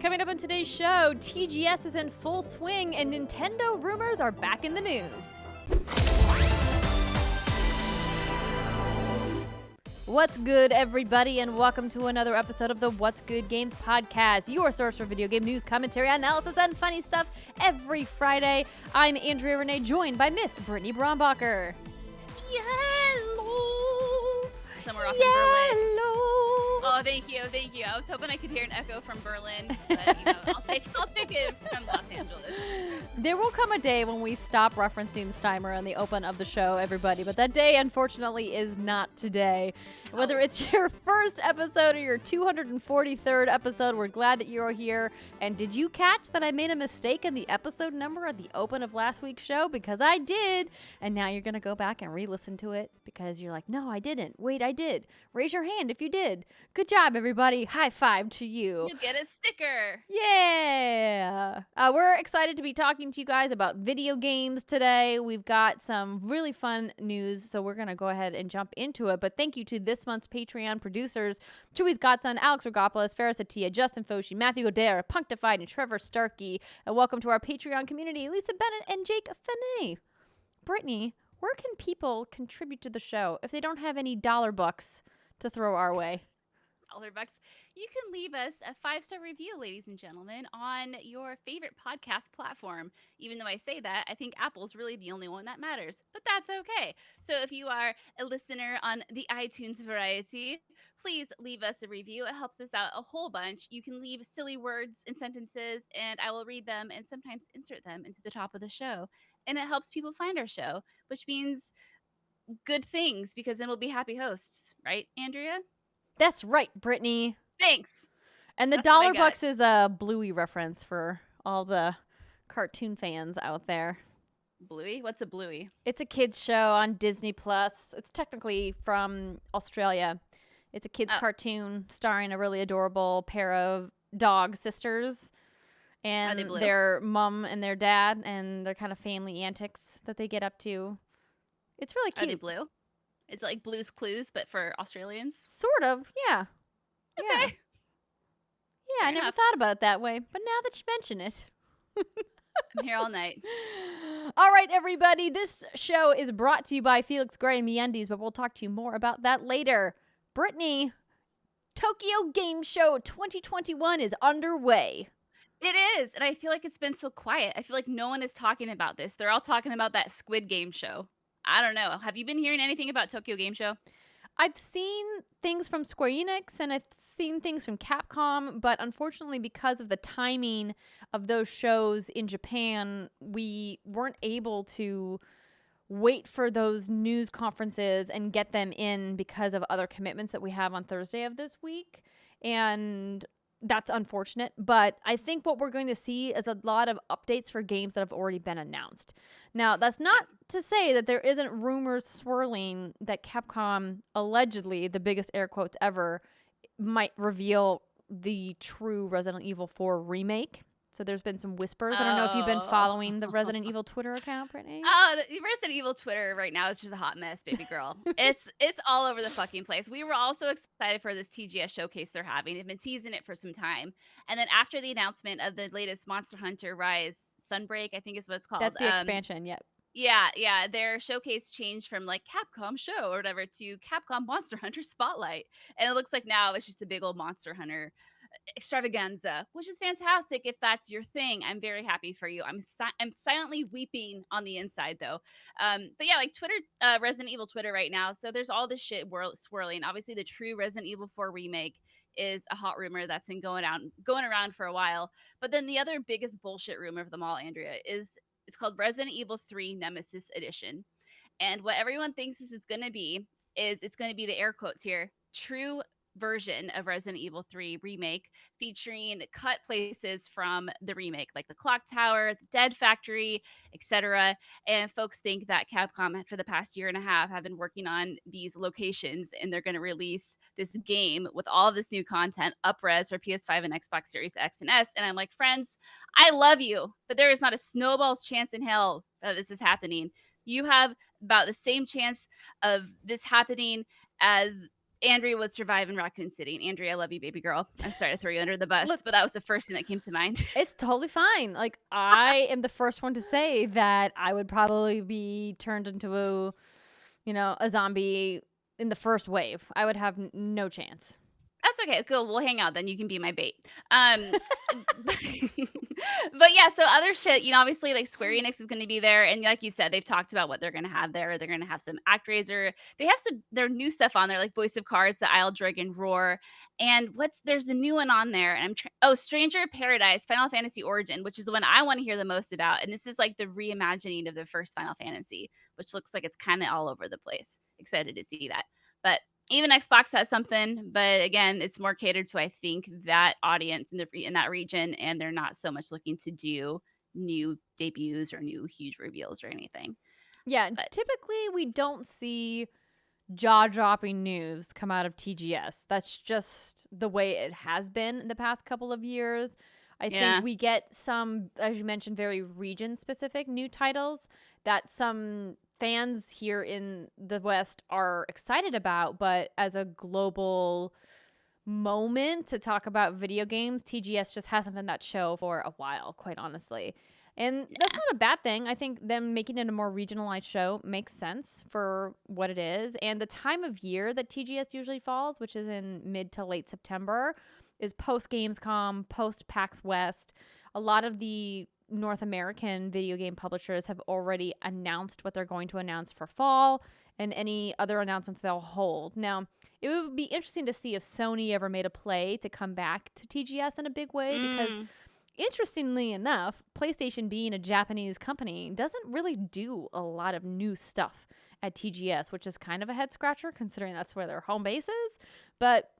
Coming up on today's show, TGS is in full swing and Nintendo rumors are back in the news. What's good, everybody, and welcome to another episode of the What's Good Games podcast, your source for video game news, commentary, analysis, and funny stuff every Friday. I'm Andrea Renee, joined by Miss Brittany Brombacher. Yellow. Somewhere off in Berlin. Oh, thank you. I was hoping I could hear an echo from Berlin, but I'll take it from Los Angeles. There will come a day when we stop referencing Steimer on the open of the show, everybody, but that day, unfortunately, is not today. Whether it's your first episode or your 243rd episode, we're glad that you're here. And did you catch that I made a mistake in the episode number at the open of last week's show? Because I did. And now you're going to go back and re-listen to it because you're like, no, I didn't. Wait, I did. Raise your hand if you did. Good job, everybody. High five to you. You get a sticker. Yeah. We're excited to be talking to you guys about video games today. We've got some really fun news, so we're going to go ahead and jump into it. But thank you to this month's Patreon producers, Chewy's Godson, Alex Rigopulos, Faris Attieh, Justin Foshee, Matthew Goderre, Punkdefied, and Trevor Starkey. And welcome to our Patreon community, Lisa Bennett and Jake Finney. Brittany, where can people contribute to the show if they don't have any dollar bucks to throw our way? $1. You can leave us a 5-star review, ladies and gentlemen, on your favorite podcast platform. Even though I say that, I think Apple's really the only one that matters, but that's okay. So if you are a listener on the iTunes variety, please leave us a review. It helps us out a whole bunch. You can leave silly words and sentences, and I will read them and sometimes insert them into the top of the show. And it helps people find our show, which means good things, because then we'll be happy hosts. Right, Andrea? That's right, Brittany. Thanks. And the dollar bucks is a Bluey reference for all the cartoon fans out there. Bluey? What's a Bluey? It's a kids show on Disney Plus. It's technically from Australia. It's a kids cartoon starring a really adorable pair of dog sisters and their mom and their dad and their kind of family antics that they get up to. It's really cute. Are they blue? It's like Blue's Clues, but for Australians? Sort of, yeah. Okay. Yeah, I never thought about it that way, but now that you mention it. I'm here all night. All right, everybody. This show is brought to you by Felix Gray and Undies, but we'll talk to you more about that later. Brittany, Tokyo Game Show 2021 is underway. It is, and I feel like it's been so quiet. I feel like no one is talking about this. They're all talking about that Squid Game show. I don't know. Have you been hearing anything about Tokyo Game Show? I've seen things from Square Enix and I've seen things from Capcom, but unfortunately because of the timing of those shows in Japan, we weren't able to wait for those news conferences and get them in because of other commitments that we have on Thursday of this week. And that's unfortunate, but I think what we're going to see is a lot of updates for games that have already been announced. Now, that's not to say that there isn't rumors swirling that Capcom, allegedly, the biggest air quotes ever, might reveal the true Resident Evil 4 remake. So there's been some whispers. I don't know if you've been following the Resident Evil Twitter account, Brittany. The Resident Evil Twitter right now is just a hot mess, baby girl. It's all over the fucking place. We were also excited for this TGS showcase they're having. They've been teasing it for some time. And then after the announcement of the latest Monster Hunter Rise Sunbreak, I think is what it's called. That's the expansion, yep. Yeah. Their showcase changed from like Capcom show or whatever to Capcom Monster Hunter Spotlight. And it looks like now it's just a big old Monster Hunter extravaganza, which is fantastic if that's your thing. I'm very happy for you. I'm silently weeping on the inside though. But yeah, like Twitter, Resident Evil Twitter right now. So there's all this shit swirling. Obviously, the true Resident Evil 4 remake is a hot rumor that's been going around for a while. But then the other biggest bullshit rumor of them all, Andrea, is it's called Resident Evil 3 Nemesis Edition. And what everyone thinks this is going to be is it's going to be the air quotes here, true version of Resident Evil 3 remake, featuring cut places from the remake, like the clock tower, the dead factory, etc. And folks think that Capcom for the past year and a half have been working on these locations, and they're going to release this game with all of this new content up-res for PS5 and Xbox Series X and S. And I'm like, friends, I love you, but there is not a snowball's chance in hell that this is happening. You have about the same chance of this happening as Andrea would survive in Raccoon City. And Andrea, I love you, baby girl. I'm sorry to throw you under the bus, Look, but that was the first thing that came to mind. it's totally fine. Like, I am the first one to say that I would probably be turned into a zombie in the first wave. I would have no chance. That's okay. Cool. We'll hang out then. You can be my bait. But yeah, so other shit, obviously like Square Enix is going to be there. And like you said, they've talked about what they're going to have there. They're going to have some ActRaiser. They have their new stuff on there, like Voice of Cards, the Isle Dragon Roar. And there's a new one on there. And Stranger of Paradise, Final Fantasy Origin, which is the one I want to hear the most about. And this is like the reimagining of the first Final Fantasy, which looks like it's kind of all over the place. Excited to see that. But even Xbox has something, but again, it's more catered to, I think, that audience in that region, and they're not so much looking to do new debuts or new huge reveals or anything. Yeah, but typically we don't see jaw-dropping news come out of TGS. That's just the way it has been in the past couple of years. I think we get some, as you mentioned, very region-specific new titles that some fans here in the West are excited about, but as a global moment to talk about video games, TGS just hasn't been that show for a while, quite honestly. And that's not a bad thing. I think them making it a more regionalized show makes sense for what it is. And the time of year that TGS usually falls, which is in mid to late September, is post Gamescom, post PAX West. A lot of the North American video game publishers have already announced what they're going to announce for fall and any other announcements they'll hold. Now, it would be interesting to see if Sony ever made a play to come back to TGS in a big way because interestingly enough, PlayStation being a Japanese company doesn't really do a lot of new stuff at TGS, which is kind of a head scratcher considering that's where their home base is. But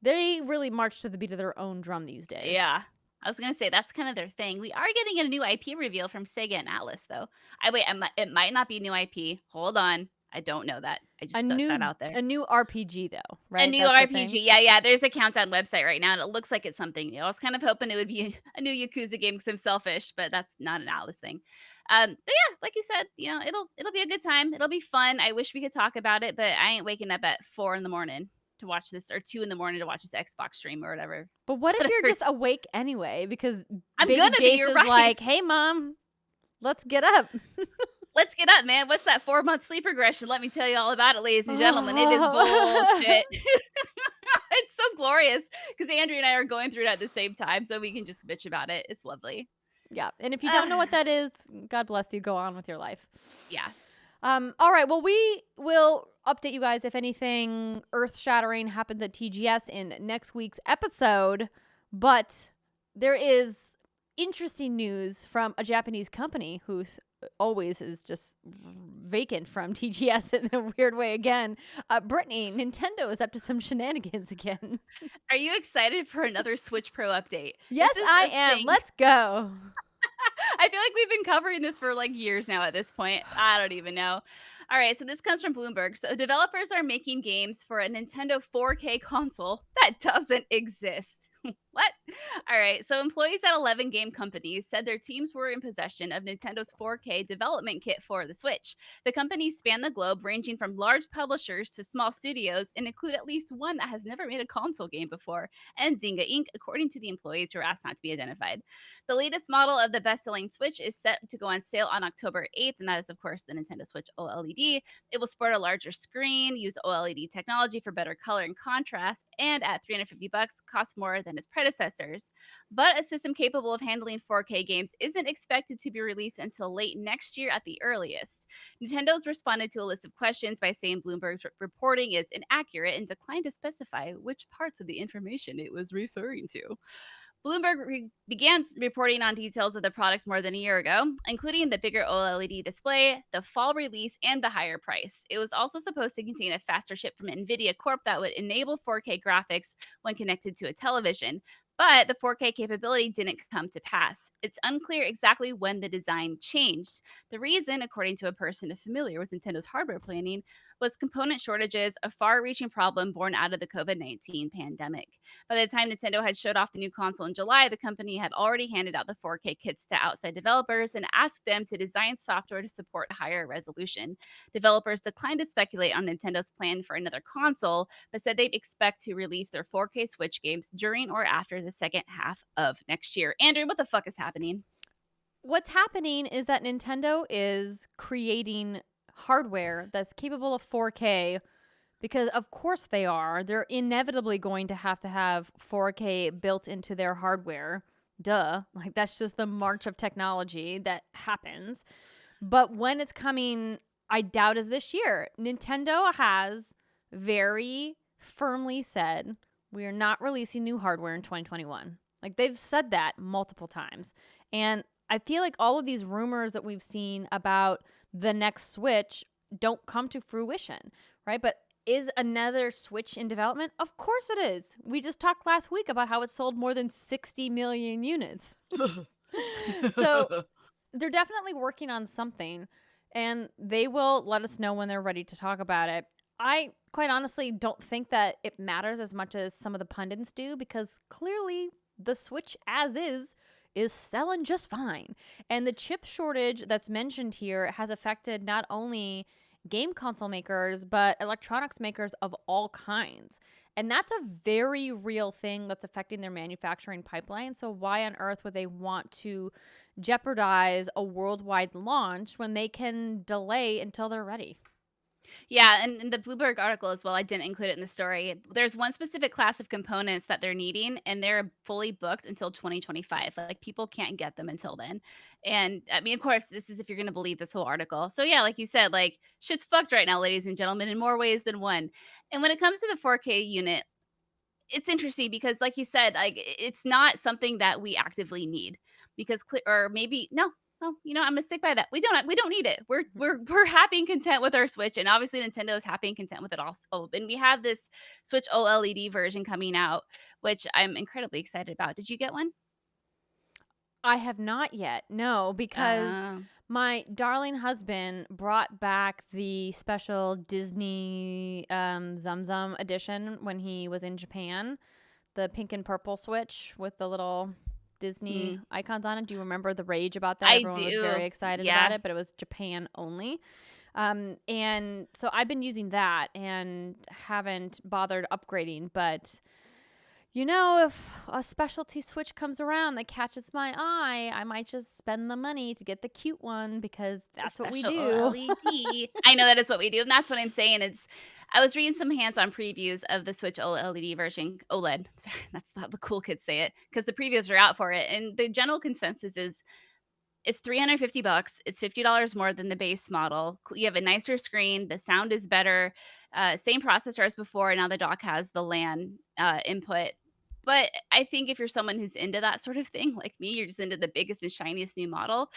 they really march to the beat of their own drum these days. Yeah. I was going to say, that's kind of their thing. We are getting a new IP reveal from Sega and Atlas, though. It might not be new IP. Hold on. I don't know that. I just stuck that out there. A new RPG, though, right? A new RPG. Yeah. There's a countdown website right now, and it looks like it's something new. I was kind of hoping it would be a new Yakuza game because I'm selfish, but that's not an Atlas thing. But yeah, like you said, it'll be a good time. It'll be fun. I wish we could talk about it, but I ain't waking up at 4 a.m. to watch this, or 2 a.m. to watch this Xbox stream or whatever. But what if you're just awake anyway? Because I'm gonna be. You're right. Like, hey, mom, let's get up. Let's get up, man. What's that 4-month sleep regression? Let me tell you all about it, ladies and gentlemen. It is bullshit. It's so glorious because Andrea and I are going through it at the same time, so we can just bitch about it. It's lovely. Yeah, and if you don't know what that is, God bless you. Go on with your life. Yeah. All right. Well, we will update you guys if anything earth-shattering happens at TGS in next week's episode. But there is interesting news from a Japanese company who's always is just vacant from TGS in a weird way again. Brittany, Nintendo is up to some shenanigans again. Are you excited for another Switch Pro update? Yes, I am. Let's go. I feel like we've been covering this for like years now at this point. I don't even know. All right, so this comes from Bloomberg. So developers are making games for a Nintendo 4K console that doesn't exist. What? All right, so employees at 11 game companies said their teams were in possession of Nintendo's 4K development kit for the Switch. The companies span the globe, ranging from large publishers to small studios, and include at least one that has never made a console game before, and Zynga Inc., according to the employees who are asked not to be identified. The latest model of the best-selling Switch is set to go on sale on October 8th, and that is, of course, the Nintendo Switch OLED. It will sport a larger screen, use OLED technology for better color and contrast, and at $350 costs more than its predecessors. But a system capable of handling 4K games isn't expected to be released until late next year at the earliest. Nintendo's responded to a list of questions by saying Bloomberg's reporting is inaccurate and declined to specify which parts of the information it was referring to. Bloomberg began reporting on details of the product more than a year ago, including the bigger OLED display, the fall release, and the higher price. It was also supposed to contain a faster chip from NVIDIA Corp that would enable 4K graphics when connected to a television. But the 4K capability didn't come to pass. It's unclear exactly when the design changed. The reason, according to a person familiar with Nintendo's hardware planning, was component shortages, a far-reaching problem born out of the COVID-19 pandemic. By the time Nintendo had showed off the new console in July, the company had already handed out the 4K kits to outside developers and asked them to design software to support higher resolution. Developers declined to speculate on Nintendo's plan for another console, but said they'd expect to release their 4K Switch games during or after the second half of next year. Andrew, what the fuck is happening? What's happening is that Nintendo is creating hardware that's capable of 4K because, of course, they are. They're inevitably going to have 4K built into their hardware. Duh. Like, that's just the march of technology that happens. But when it's coming, I doubt is this year. Nintendo has very firmly said, we are not releasing new hardware in 2021. Like, they've said that multiple times. And I feel like all of these rumors that we've seen about the next Switch don't come to fruition, right? But is another Switch in development? Of course it is. We just talked last week about how it sold more than 60 million units. So they're definitely working on something, and they will let us know when they're ready to talk about it. I quite honestly don't think that it matters as much as some of the pundits do, because clearly the Switch as is selling just fine. And the chip shortage that's mentioned here has affected not only game console makers, but electronics makers of all kinds. And that's a very real thing that's affecting their manufacturing pipeline. So why on earth would they want to jeopardize a worldwide launch when they can delay until they're ready? Yeah, and in the Bloomberg article as well, I didn't include it in the story. There's one specific class of components that they're needing, and they're fully booked until 2025. Like, people can't get them until then. And I mean, of course, this is if you're going to believe this whole article. So yeah, like you said, like, shit's fucked right now, ladies and gentlemen, in more ways than one. And when it comes to the 4K unit, it's interesting because, like you said, like, it's not something that we actively need, because or maybe no. Oh, I'm gonna stick by that. We don't need it. We're happy and content with our Switch, and obviously Nintendo is happy and content with it also. And we have this Switch OLED version coming out, which I'm incredibly excited about. Did you get one? I have not yet. No, because my darling husband brought back the special Disney Zum Zum edition when he was in Japan. The pink and purple Switch with the little Disney icons on it. Do you remember the rage about that? Everyone was very excited about it, but it was Japan only. And so I've been using that and haven't bothered upgrading, but if a specialty Switch comes around that catches my eye, I might just spend the money to get the cute one, because that's what we do. OLED. I know that is what we do, and that's what I'm saying. I was reading some hands-on previews of the Switch OLED version. OLED. Sorry, that's how the cool kids say it, because the previews are out for it, and the general consensus is it's $350. It's $50 more than the base model. You have a nicer screen. The sound is better. Same processor as before. And now the dock has the LAN input. But I think if you're someone who's into that sort of thing, like me, you're just into the biggest and shiniest new model.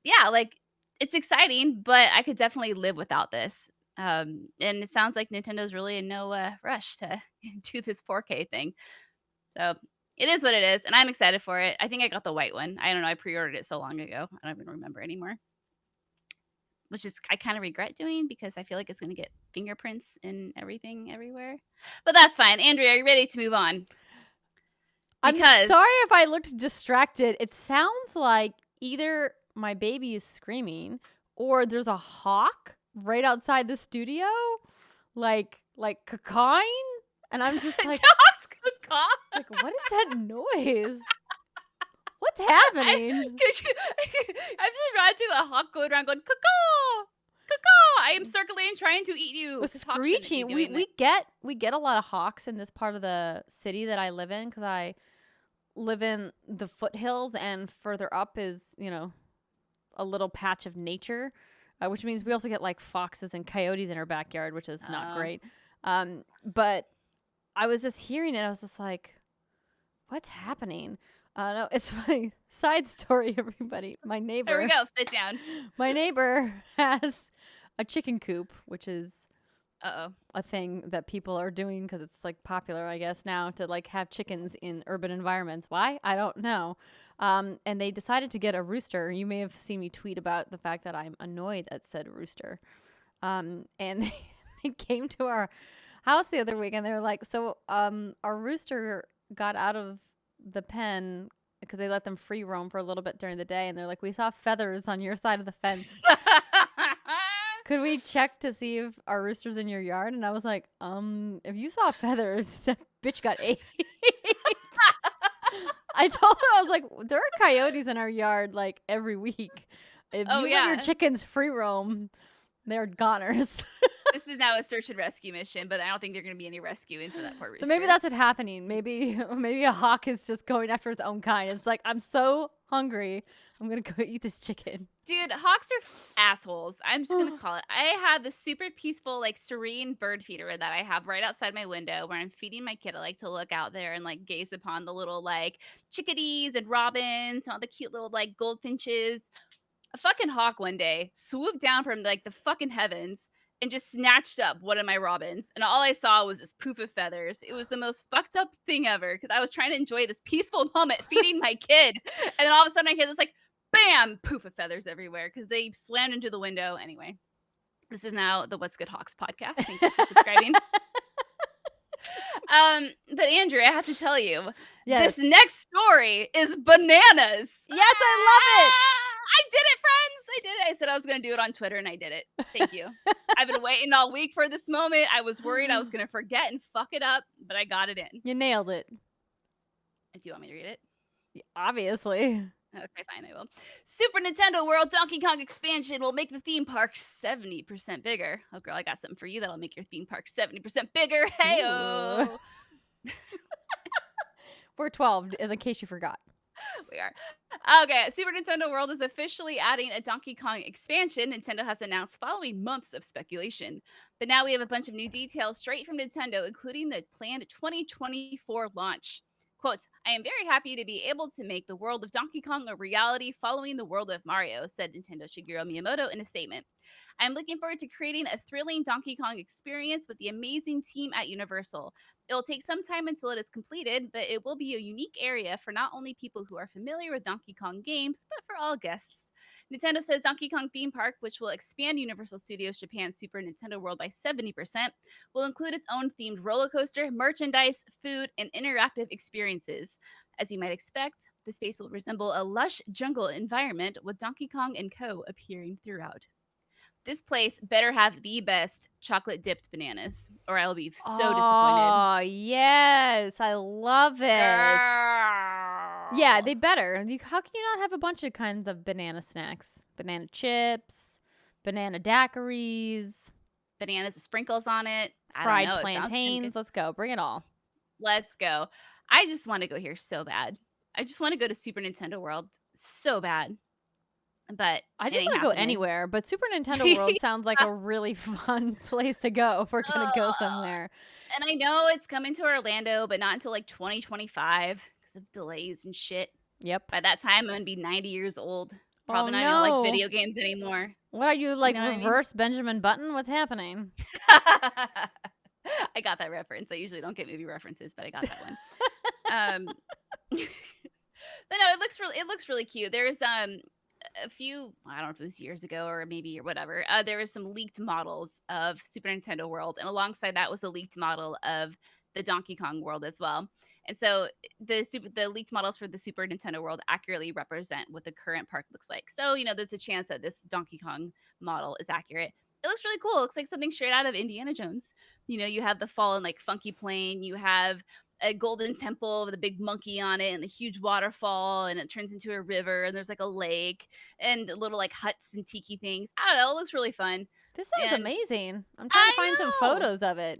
Yeah, like, it's exciting, but I could definitely live without this. And it sounds like Nintendo's really in no rush to do this 4K thing. So it is what it is, and I'm excited for it. I think I got the white one. I don't know. I pre-ordered it so long ago. I don't even remember anymore. Which is I kind of regret doing, because I feel like it's going to get fingerprints and everything everywhere. But that's fine. Andrea, are you ready to move on? I'm sorry if I looked distracted. It sounds like either my baby is screaming or there's a hawk right outside the studio, like cawing, and I'm just like, dogs caw. Like, what is that noise? What's happening? I'm just imagining a hawk going around going caw, caw. I am circling, trying to eat you. With screeching. We get a lot of hawks in this part of the city that I live in, because I live in the foothills, and further up is a little patch of nature, which means we also get like foxes and coyotes in our backyard, which is not great. But I was just hearing it. I was just like, what's happening? No, it's funny. Side story, everybody. My neighbor. There we go. Sit down. My neighbor has a chicken coop, which is a thing that people are doing because it's like popular, I guess, now to like have chickens in urban environments. Why? I don't know. And they decided to get a rooster. You may have seen me tweet about the fact that I'm annoyed at said rooster. And they came to our house the other week and they were like, so our rooster got out of the pen because they let them free roam for a little bit during the day, and they're like, we saw feathers on your side of the fence. Could we check to see if our rooster's in your yard? And I was like, if you saw feathers, that bitch got ate. I told them, I was like, there are coyotes in our yard like every week. If you let your chickens free roam, they're goners. This is now a search and rescue mission, but I don't think there's going to be any rescuing for that poor rooster. So maybe that's what's happening. Maybe a hawk is just going after its own kind. It's like, I'm so hungry. I'm going to go eat this chicken. Dude, hawks are assholes. I'm just going to call it. I have this super peaceful, like serene bird feeder that I have right outside my window where I'm feeding my kid. I like to look out there and like gaze upon the little like chickadees and robins and all the cute little like goldfinches. A fucking hawk one day swooped down from like the fucking heavens and just snatched up one of my robins. And all I saw was this poof of feathers. It was the most fucked up thing ever because I was trying to enjoy this peaceful moment feeding my kid. And then all of a sudden I hear this like, bam, poof of feathers everywhere because they slammed into the window. Anyway, this is now the What's Good Hawks podcast. Thank you for subscribing. But Andrea, I have to tell you, this next story is bananas. Yes, I love it. I did it, friends. I did it. I said I was going to do it on Twitter, and I did it. Thank you. I've been waiting all week for this moment. I was worried I was going to forget and fuck it up, but I got it in. You nailed it. Do you want me to read it? Obviously. Okay, fine, I will. Super Nintendo World Donkey Kong expansion will make the theme park 70% bigger. Oh, girl, I got something for you that'll make your theme park 70% bigger. Hey-oh. We're 12, in case you forgot. We are. Okay, Super Nintendo World is officially adding a Donkey Kong expansion, Nintendo has announced following months of speculation. But now we have a bunch of new details straight from Nintendo, including the planned 2024 launch. Quote, I am very happy to be able to make the world of Donkey Kong a reality following the world of Mario, said Nintendo Shigeru Miyamoto in a statement. I'm looking forward to creating a thrilling Donkey Kong experience with the amazing team at Universal. It will take some time until it is completed, but it will be a unique area for not only people who are familiar with Donkey Kong games, but for all guests. Nintendo says Donkey Kong Theme Park, which will expand Universal Studios Japan's Super Nintendo World by 70%, will include its own themed roller coaster, merchandise, food, and interactive experiences. As you might expect, the space will resemble a lush jungle environment with Donkey Kong and Co. appearing throughout. This place better have the best chocolate dipped bananas, or I'll be so disappointed. Oh, yes. I love it. Girl. Yeah, they better. How can you not have a bunch of kinds of banana snacks? Banana chips, banana daiquiris, bananas with sprinkles on it, fried plantains. Let's go. Bring it all. Let's go. I just want to go here so bad. I just want to go to Super Nintendo World so bad. But I just want to go anywhere. But Super Nintendo World sounds like a really fun place to go if we're going to go somewhere. And I know it's coming to Orlando, but not until like 2025 because of delays and shit. Yep. By that time, I'm going to be 90 years old. Probably not going to like video games anymore. What are you, like, reverse Benjamin Button? What's happening? I got that reference. I usually don't get movie references, but I got that one. But no, it looks really cute. There's a few, I don't know if it was years ago or maybe or whatever, there was some leaked models of Super Nintendo World, and alongside that was a leaked model of the Donkey Kong World as well. And so the leaked models for the Super Nintendo World accurately represent what the current park looks like. So, there's a chance that this Donkey Kong model is accurate. It looks really cool. It looks like something straight out of Indiana Jones. You have the fallen like funky plane, you have a golden temple with a big monkey on it and a huge waterfall, and it turns into a river, and there's like a lake and little like huts and tiki things. I don't know. It looks really fun. This sounds amazing. I'm trying to find some photos of it.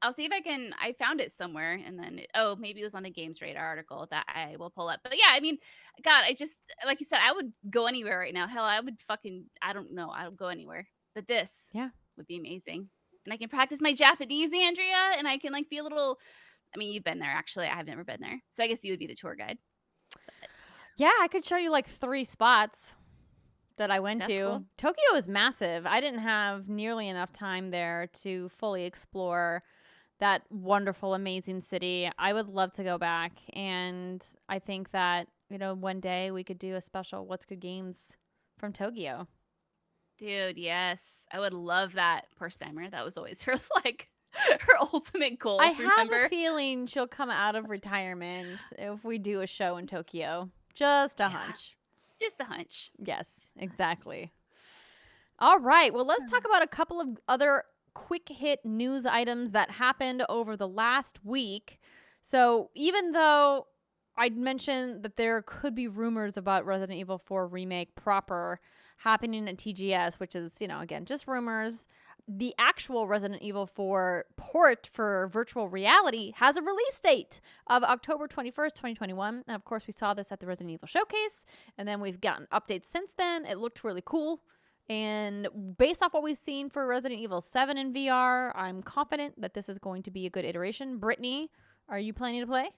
I'll see if I found it somewhere, and then maybe it was on a Games Radar article that I will pull up. But yeah, I mean, God, I just, like you said, I would go anywhere right now. Hell, I would I don't know. I would go anywhere. But this would be amazing. And I can practice my Japanese, Andrea, and I can like be a little, I mean, you've been there, actually. I have never been there. So I guess you would be the tour guide. Yeah, I could show you like 3 spots that I went to. Cool. Tokyo is massive. I didn't have nearly enough time there to fully explore that wonderful, amazing city. I would love to go back. And I think that, one day we could do a special What's Good Games from Tokyo. Dude, yes. I would love that. Poor Steimer. That was always her like her ultimate goal, I have a remember? feeling she'll come out of retirement if we do a show in Tokyo. Just a Yeah. hunch. Just a hunch. Yes, exactly. All right. Well, let's talk about a couple of other quick hit news items that happened over the last week. So, even though I'd mentioned that there could be rumors about Resident Evil 4 Remake proper happening at TGS, which is, again, just rumors, the actual Resident Evil 4 port for virtual reality has a release date of October 21st, 2021. And of course, we saw this at the Resident Evil Showcase, and then we've gotten updates since then. It looked really cool. And based off what we've seen for Resident Evil 7 in VR, I'm confident that this is going to be a good iteration. Brittany, are you planning to play?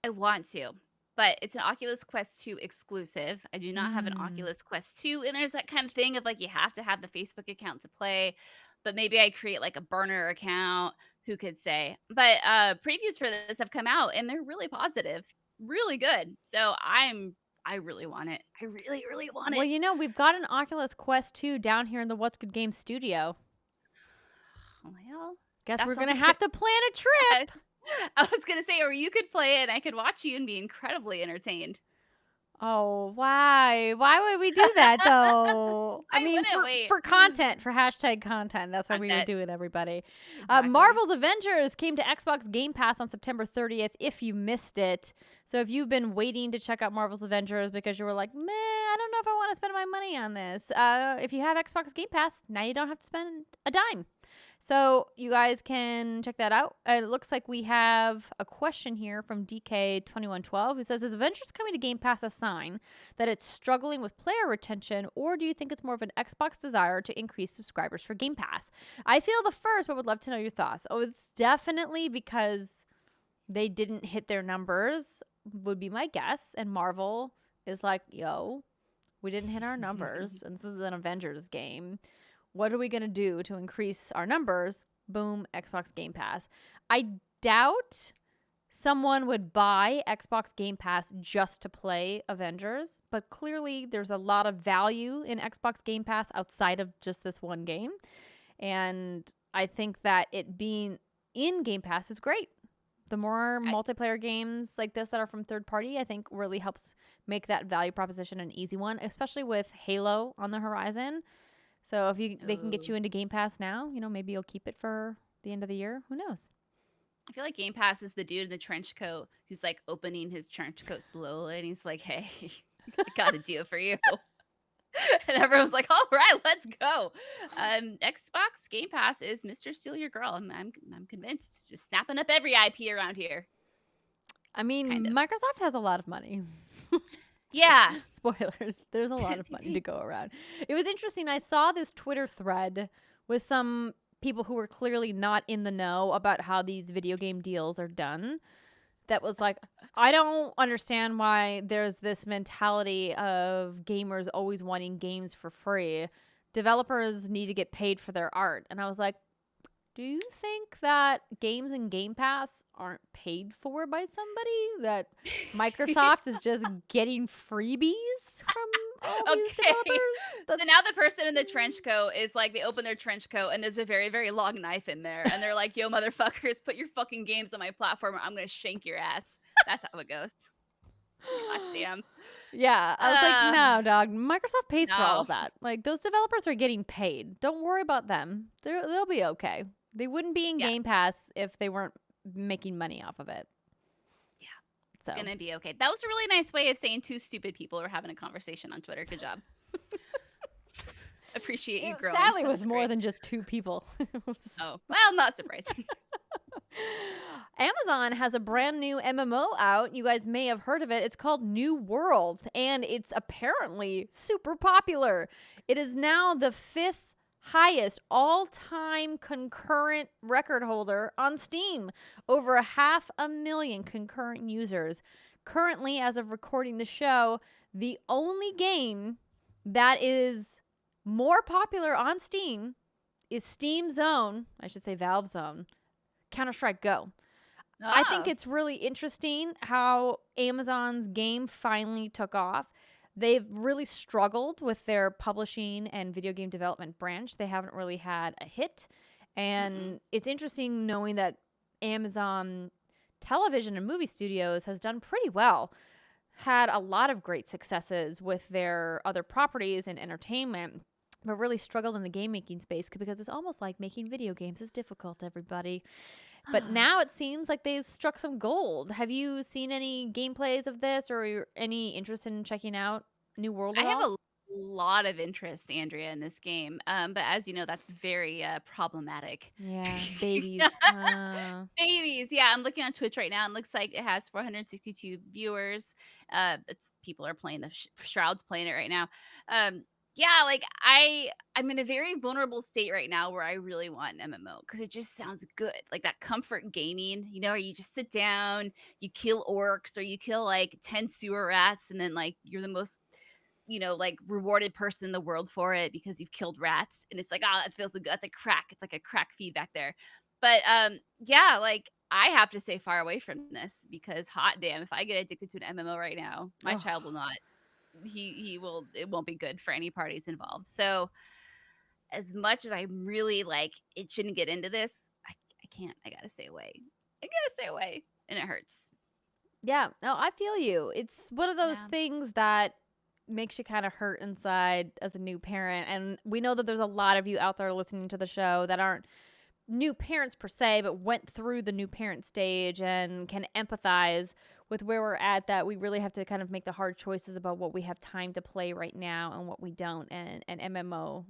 I want to, but it's an Oculus Quest 2 exclusive. I do not have an Oculus Quest 2, and there's that kind of thing of like you have to have the Facebook account to play, but maybe I create like a burner account, who could say. But previews for this have come out and they're really positive, really good. So I really want it. I really, really want Well, it. we've got an Oculus Quest 2 down here in the What's Good Games studio. Well, Guess that we're sounds going to like have to plan a trip. I was gonna say, or you could play it and I could watch you and be incredibly entertained. Oh, why? Why would we do that, though? I wouldn't wait. For content, for hashtag content. That's why we would Content. do it, everybody. Exactly. Marvel's Avengers came to Xbox Game Pass on September 30th, if you missed it. So if you've been waiting to check out Marvel's Avengers because you were like, meh, I don't know if I want to spend my money on this. If you have Xbox Game Pass, now you don't have to spend a dime. So you guys can check that out. It looks like we have a question here from DK2112 who says, is Avengers coming to Game Pass a sign that it's struggling with player retention, or do you think it's more of an Xbox desire to increase subscribers for Game Pass? I feel the first, but would love to know your thoughts. Oh, it's definitely because they didn't hit their numbers, would be my guess. And Marvel is like, yo, we didn't hit our numbers, and this is an Avengers game. What are we going to do to increase our numbers? Boom, Xbox Game Pass. I doubt someone would buy Xbox Game Pass just to play Avengers, but clearly there's a lot of value in Xbox Game Pass outside of just this one game. And I think that it being in Game Pass is great. The more multiplayer games like this that are from third party, I think really helps make that value proposition an easy one, especially with Halo on the horizon. So if they can get you into Game Pass now, maybe you'll keep it for the end of the year. Who knows? I feel like Game Pass is the dude in the trench coat who's like opening his trench coat slowly, and he's like, "Hey, I gotta do it for you." And everyone's like, "All right, let's go." Xbox Game Pass is Mr. Steal Your Girl. I'm convinced. Just snapping up every IP around here. I mean, Kind of. Microsoft has a lot of money. Yeah. Spoilers. There's a lot of money to go around. It was interesting. I saw this Twitter thread with some people who were clearly not in the know about how these video game deals are done. That was like, I don't understand why there's this mentality of gamers always wanting games for free. Developers need to get paid for their art. And I was like, do you think that games in Game Pass aren't paid for by somebody? That Microsoft is just getting freebies from all these developers? So now the person in the trench coat is like, they open their trench coat and there's a very, very long knife in there. And they're like, yo, motherfuckers, put your fucking games on my platform or I'm going to shank your ass. That's how it goes. God damn. Yeah. I was like, no, dog. Microsoft pays for all No. of that. Like, those developers are getting paid. Don't worry about them. They'll be okay. They wouldn't be in Game Pass if they weren't making money off of it. Yeah. It's going to be okay. That was a really nice way of saying two stupid people were having a conversation on Twitter. Good job. Appreciate you growing. Sadly, it was more than just two people. Oh, well, not surprising. Amazon has a brand new MMO out. You guys may have heard of it. It's called New World, and it's apparently super popular. It is now the 5th highest all-time concurrent record holder on Steam. Over 500,000 concurrent users. Currently, as of recording the show, the only game that is more popular on Steam is Steam's own, I should say Valve's own, Counter-Strike Go. I think it's really interesting how Amazon's game finally took off. They've really struggled with their publishing and video game development branch. They haven't really had a hit. And it's interesting knowing that Amazon Television and Movie Studios has done pretty well. Had a lot of great successes with their other properties and entertainment, but really struggled in the game making space because it's almost like making video games is difficult, everybody. But now it seems like they've struck some gold. Have you seen any gameplays of this or any interest in checking out New World at I have all? a lot of interest, Andrea, in this game. But as you know, that's very problematic. Yeah, babies. Babies. Yeah, I'm looking on Twitch right now and looks like it has 462 viewers. It's people are playing Shroud's playing it right now. Yeah, like I'm in a very vulnerable state right now where I really want an MMO because it just sounds good. Like that comfort gaming, where you just sit down, you kill orcs or you kill like 10 sewer rats and then like you're the most like rewarded person in the world for it because you've killed rats. And it's like, oh, that feels so good. That's a crack. It's like a crack feedback there. But yeah, like I have to stay far away from this because hot damn, if I get addicted to an MMO right now, my child will not. He will. It won't be good for any parties involved. So as much as I'm really like, it shouldn't get into this, I can't. I gotta stay away. I gotta stay away, and it hurts. Yeah, no, I feel you. It's one of those Yeah. things that makes you kind of hurt inside as a new parent. And we know that there's a lot of you out there listening to the show that aren't new parents per se, but went through the new parent stage and can empathize with where we're at, that we really have to kind of make the hard choices about what we have time to play right now and what we don't. And MMO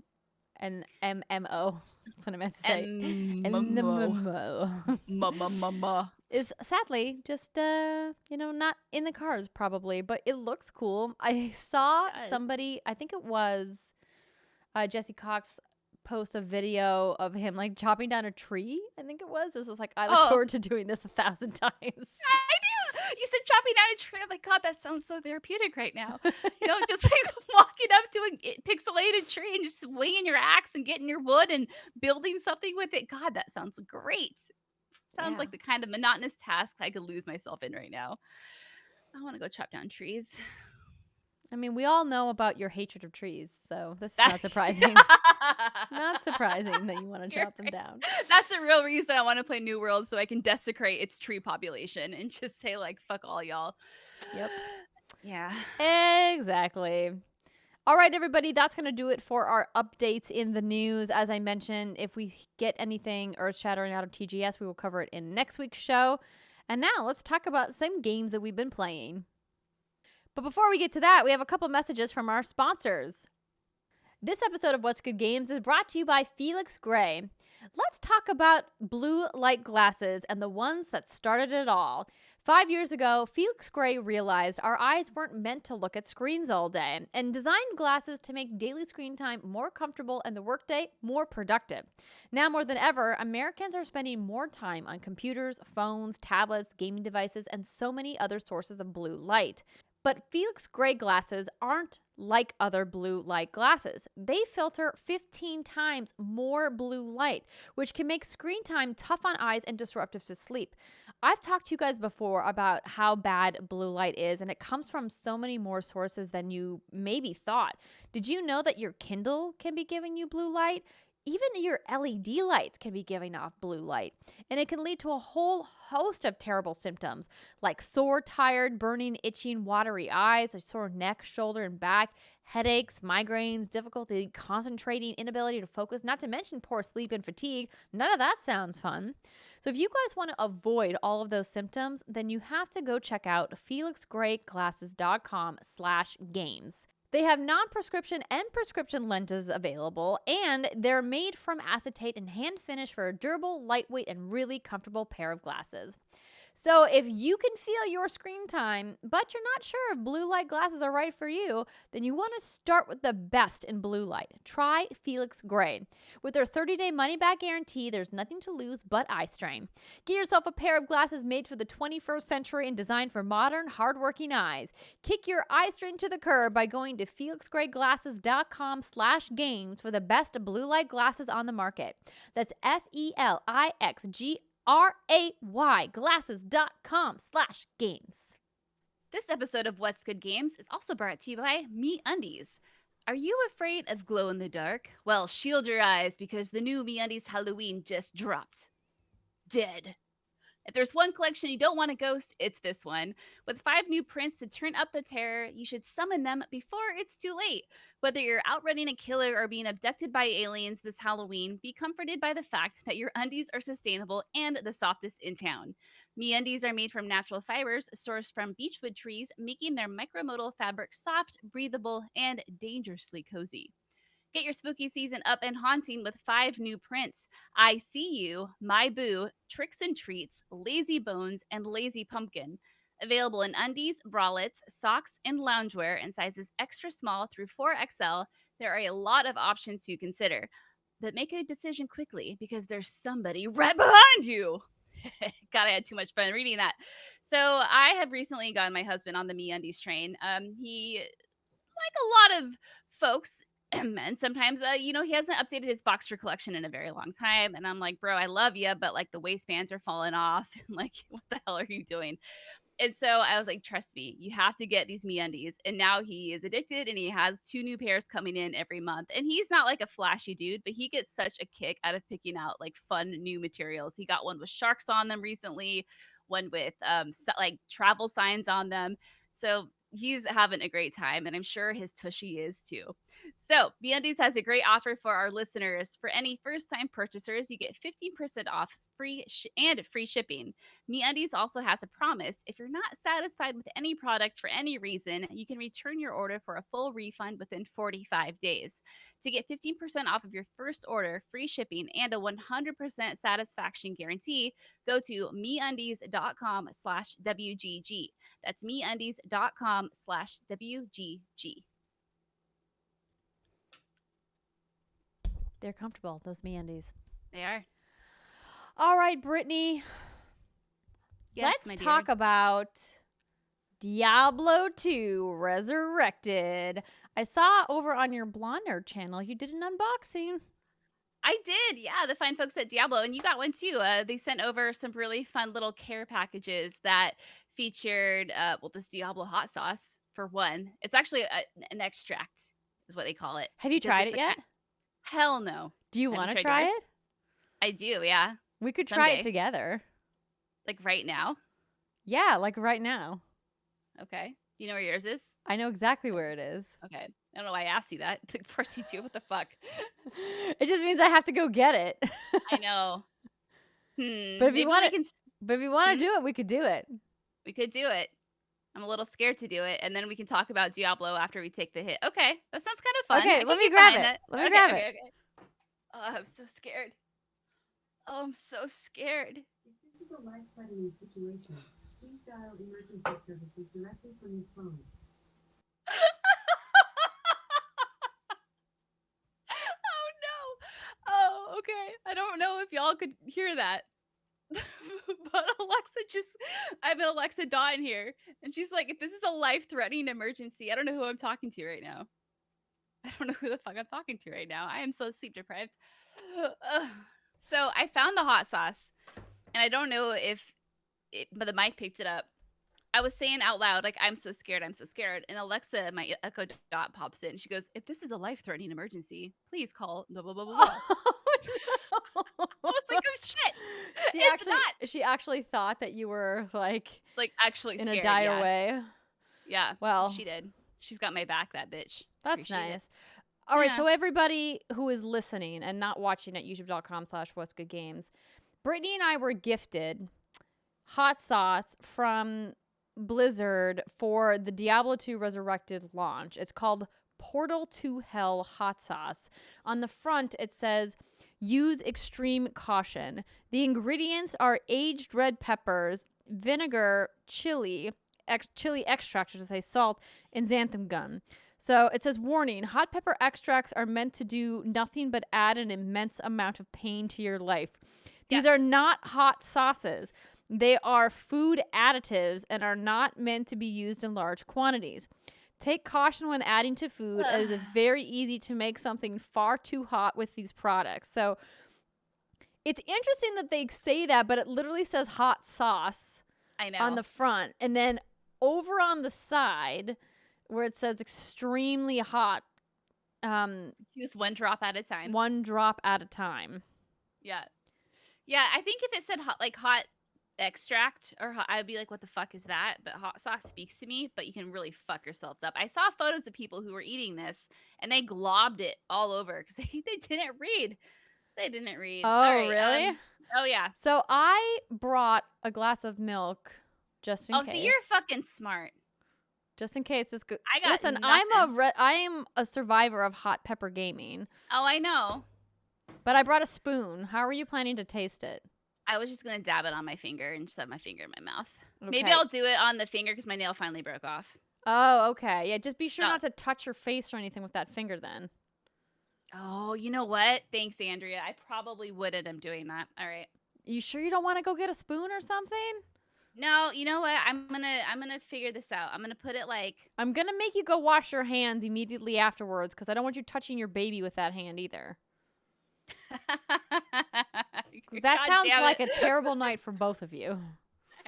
and MMO, that's what I meant to say. MMO is sadly just not in the cards probably, but it looks cool. I saw somebody, I think it was Jesse Cox, post a video of him like chopping down a tree. I think it was just like, I look forward to doing this 1,000 times. I do. You said chopping down a tree. I'm like, God, that sounds so therapeutic right now. Just like walking up to a pixelated tree and just swinging your axe and getting your wood and building something with it. God, that sounds great. Sounds like the kind of monotonous task I could lose myself in right now. I want to go chop down trees. I mean, we all know about your hatred of trees, so this is not surprising. Not surprising that you want to chop them down. That's the real reason I want to play New World, so I can desecrate its tree population and just say, like, fuck all y'all. Yep. Yeah. Exactly. All right, everybody, that's going to do it for our updates in the news. As I mentioned, if we get anything earth-shattering out of TGS, we will cover it in next week's show. And now let's talk about some games that we've been playing. But before we get to that, we have a couple messages from our sponsors. This episode of What's Good Games is brought to you by Felix Gray. Let's talk about blue light glasses and the ones that started it all. 5 years ago, Felix Gray realized our eyes weren't meant to look at screens all day and designed glasses to make daily screen time more comfortable and the workday more productive. Now more than ever, Americans are spending more time on computers, phones, tablets, gaming devices, and so many other sources of blue light. But Felix Gray glasses aren't like other blue light glasses. They filter 15 times more blue light, which can make screen time tough on eyes and disruptive to sleep. I've talked to you guys before about how bad blue light is, and it comes from so many more sources than you maybe thought. Did you know that your Kindle can be giving you blue light? Even your LED lights can be giving off blue light, and it can lead to a whole host of terrible symptoms like sore, tired, burning, itching, watery eyes, a sore neck, shoulder, and back, headaches, migraines, difficulty concentrating, inability to focus, not to mention poor sleep and fatigue. None of that sounds fun. So if you guys want to avoid all of those symptoms, then you have to go check out felixgrayglasses.com/games. They have non-prescription and prescription lenses available, and they're made from acetate and hand-finished for a durable, lightweight, and really comfortable pair of glasses. So if you can feel your screen time, but you're not sure if blue light glasses are right for you, then you want to start with the best in blue light. Try Felix Gray. With their 30-day money-back guarantee, there's nothing to lose but eye strain. Get yourself a pair of glasses made for the 21st century and designed for modern, hardworking eyes. Kick your eye strain to the curb by going to felixgrayglasses.com/games for the best blue light glasses on the market. That's FELIXGRAY glasses.com/games. This episode of What's Good Games is also brought to you by Undies. Are you afraid of glow in the dark? Well, shield your eyes because the new Undies Halloween just dropped. Dead. If there's one collection you don't want to ghost, it's this one. With 5 new prints to turn up the terror, you should summon them before it's too late. Whether you're outrunning a killer or being abducted by aliens this Halloween, be comforted by the fact that your undies are sustainable and the softest in town. MeUndies are made from natural fibers sourced from beechwood trees, making their micromodal fabric soft, breathable, and dangerously cozy. Get your spooky season up and haunting with 5 new prints: I See You, My Boo, Tricks and Treats, Lazy Bones, and Lazy Pumpkin. Available in undies, bralettes, socks, and loungewear in sizes extra small through 4XL, there are a lot of options to consider. But make a decision quickly because there's somebody right behind you. God, I had too much fun reading that. So I have recently gotten my husband on the MeUndies train. He, like a lot of folks, and sometimes, he hasn't updated his Boxster collection in a very long time. And I'm like, bro, I love you, but like the waistbands are falling off. And like, what the hell are you doing? And so I was like, trust me, you have to get these MeUndies. And now he is addicted and he has 2 new pairs coming in every month. And he's not like a flashy dude, but he gets such a kick out of picking out like fun new materials. He got one with sharks on them recently, one with like travel signs on them. So he's having a great time, and I'm sure his tushy is too. So MeUndies has a great offer for our listeners. For any first-time purchasers, you get 15% off free shipping. MeUndies also has a promise. If you're not satisfied with any product for any reason, you can return your order for a full refund within 45 days. To get 15% off of your first order, free shipping, and a 100% satisfaction guarantee, go to MeUndies.com/WGG. That's MeUndies.com/WGG. They're comfortable, those MeUndies. They are. All right, Brittany. Yes, let's talk about Diablo II Resurrected. I saw over on your Blonde Nerd channel you did an unboxing. I did, yeah. The fine folks at Diablo, and you got one too. They sent over some really fun little care packages that featured, this Diablo hot sauce for one. It's actually an extract, is what they call it. Have you tried it yet? Hell no. Do you want to try it? I do, yeah. We could try it together. Like right now? Yeah, like right now. Okay. You know where yours is? I know exactly where it is. Okay. I don't know why I asked you that. Of course you do. What the fuck? It just means I have to go get it. I know. But if you want to do it, we could do it. We could do it. I'm a little scared to do it, and then we can talk about Diablo after we take the hit. Okay, that sounds kind of fun. Okay, let me grab it. Let me grab it. Okay. Oh, I'm so scared. Oh, I'm so scared. If this is a life-threatening situation, please dial emergency services directly from your phone. Oh, no. Oh, okay. I don't know if y'all could hear that. But I have an Alexa Dot in here, and she's like, if this is a life-threatening emergency, I don't know who I'm talking to right now. I don't know who the fuck I'm talking to right now. I am so sleep deprived. So I found the hot sauce, and I don't know but the mic picked it up. I was saying out loud, like, I'm so scared. And Alexa, my Echo Dot, pops in. She goes, if this is a life-threatening emergency, please call blah, blah, blah, blah, blah. Oh, no. I was like, oh, shit. She actually thought that you were like actually in scared, a dire way. Yeah. Well, she did. She's got my back, that bitch. That's Appreciate nice. It. All right. So everybody who is listening and not watching at youtube.com/whatsgoodgames, Brittany and I were gifted hot sauce from Blizzard for the Diablo II Resurrected launch. It's called Portal to Hell hot sauce. On the front, it says, use extreme caution. The ingredients are aged red peppers, vinegar, chili extract, I say salt, and xanthan gum. So it says, warning, hot pepper extracts are meant to do nothing but add an immense amount of pain to your life. These are not hot sauces. They are food additives and are not meant to be used in large quantities. Take caution when adding to food. It is very easy to make something far too hot with these products. So it's interesting that they say that, but it literally says hot sauce I know. on the front. And then over on the side where it says extremely hot, Use 1 drop at a time. 1 drop at a time. Yeah. Yeah, I think if it said hot extract or hot, I'd be like, what the fuck is that? But hot sauce speaks to me, but you can really fuck yourselves up. I saw photos of people who were eating this and they globbed it all over because they didn't read. They didn't read. Oh, All right, really? Oh, yeah. So I brought a glass of milk just in case. Oh, so you're fucking smart. Just in case this. I got Listen, nothing. I am a survivor of hot pepper gaming. Oh, I know. But I brought a spoon. How are you planning to taste it? I was just going to dab it on my finger and just have my finger in my mouth. Okay. Maybe I'll do it on the finger because my nail finally broke off. Oh, okay. Yeah, just be sure Oh. not to touch your face or anything with that finger then. Oh, you know what? Thanks, Andrea. I probably wouldn't. I'm doing that. All right. You sure you don't want to go get a spoon or something? No, you know what? I'm gonna figure this out. I'm gonna put it like I'm going to make you go wash your hands immediately afterwards because I don't want you touching your baby with that hand either. That God sounds damn like it. a terrible night for both of you. All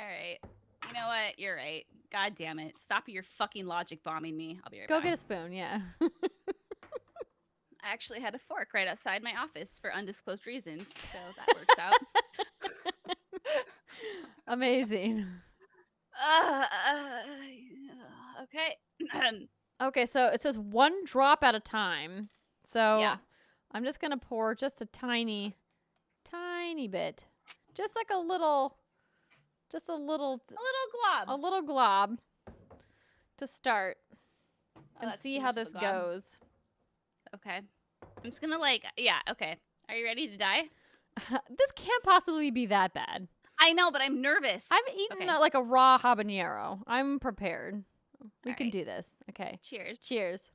right. You know what? You're right. God damn it. Stop your fucking logic bombing me. I'll be right Go back. get a spoon, yeah. I actually had a fork right outside my office for undisclosed reasons, so that works out. Amazing. Okay. Okay, so it says 1 drop at a time. So Yeah. I'm just going to pour just a tiny bit. Just like a little A little glob. glob to start and that's see too how much of a this glob. goes. Okay. I'm just gonna okay. Are you ready to die? This can't possibly be that bad. I know, but I'm nervous. I've eaten Okay. like a raw habanero. I'm prepared. We All can right. do this. Okay. Cheers. Cheers.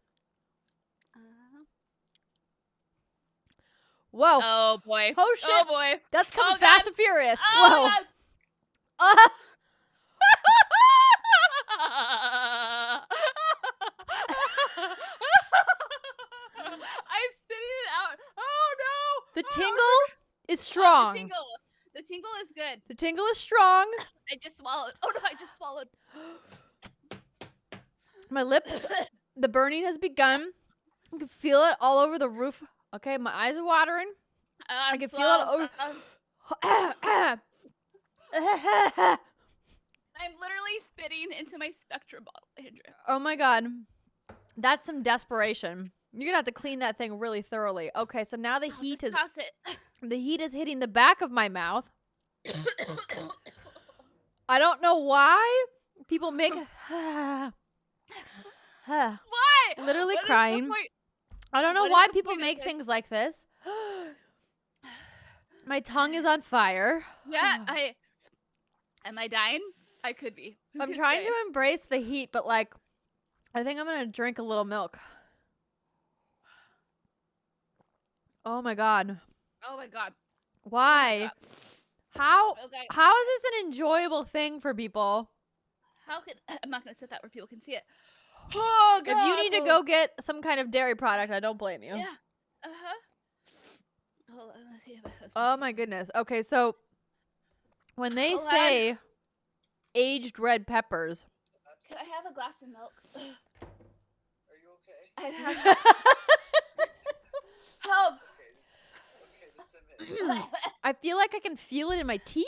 Whoa. Oh boy. Oh, shit. Oh boy. That's coming oh, fast God. and furious. Oh, Whoa. God. I'm spitting it out. Oh no. The tingle is strong. The tingle is good. The tingle is strong. I just swallowed. Oh no, I just swallowed. My lips, the burning has begun. I can feel it all over the roof. Okay, my eyes are watering. I can feel it over. I'm literally spitting into my Spectra bottle, Andrea. Oh my God. That's some desperation. You're going to have to clean that thing really thoroughly. Okay, so now the heat is Toss it. the heat is hitting the back of my mouth. I don't know why people make Why? literally What is the crying. point? I don't know What is why the people point of make this? things like this. My tongue is on fire. Yeah, am I dying? I could be. Who I'm could trying say? to embrace the heat, but like, I think I'm going to drink a little milk. Oh my God. Oh my God. Why? How Okay. how is this an enjoyable thing for people? How could I'm not gonna sit that where people can see it. Oh God. If you need to go get some kind of dairy product, I don't blame you. Yeah. Uh-huh. Hold on, let's see if I have Oh my goodness. Okay, so when they Hold on. say aged red peppers, Could I have a glass of milk? Are you okay? I have help. Okay, just a minute. I feel like I can feel it in my teeth.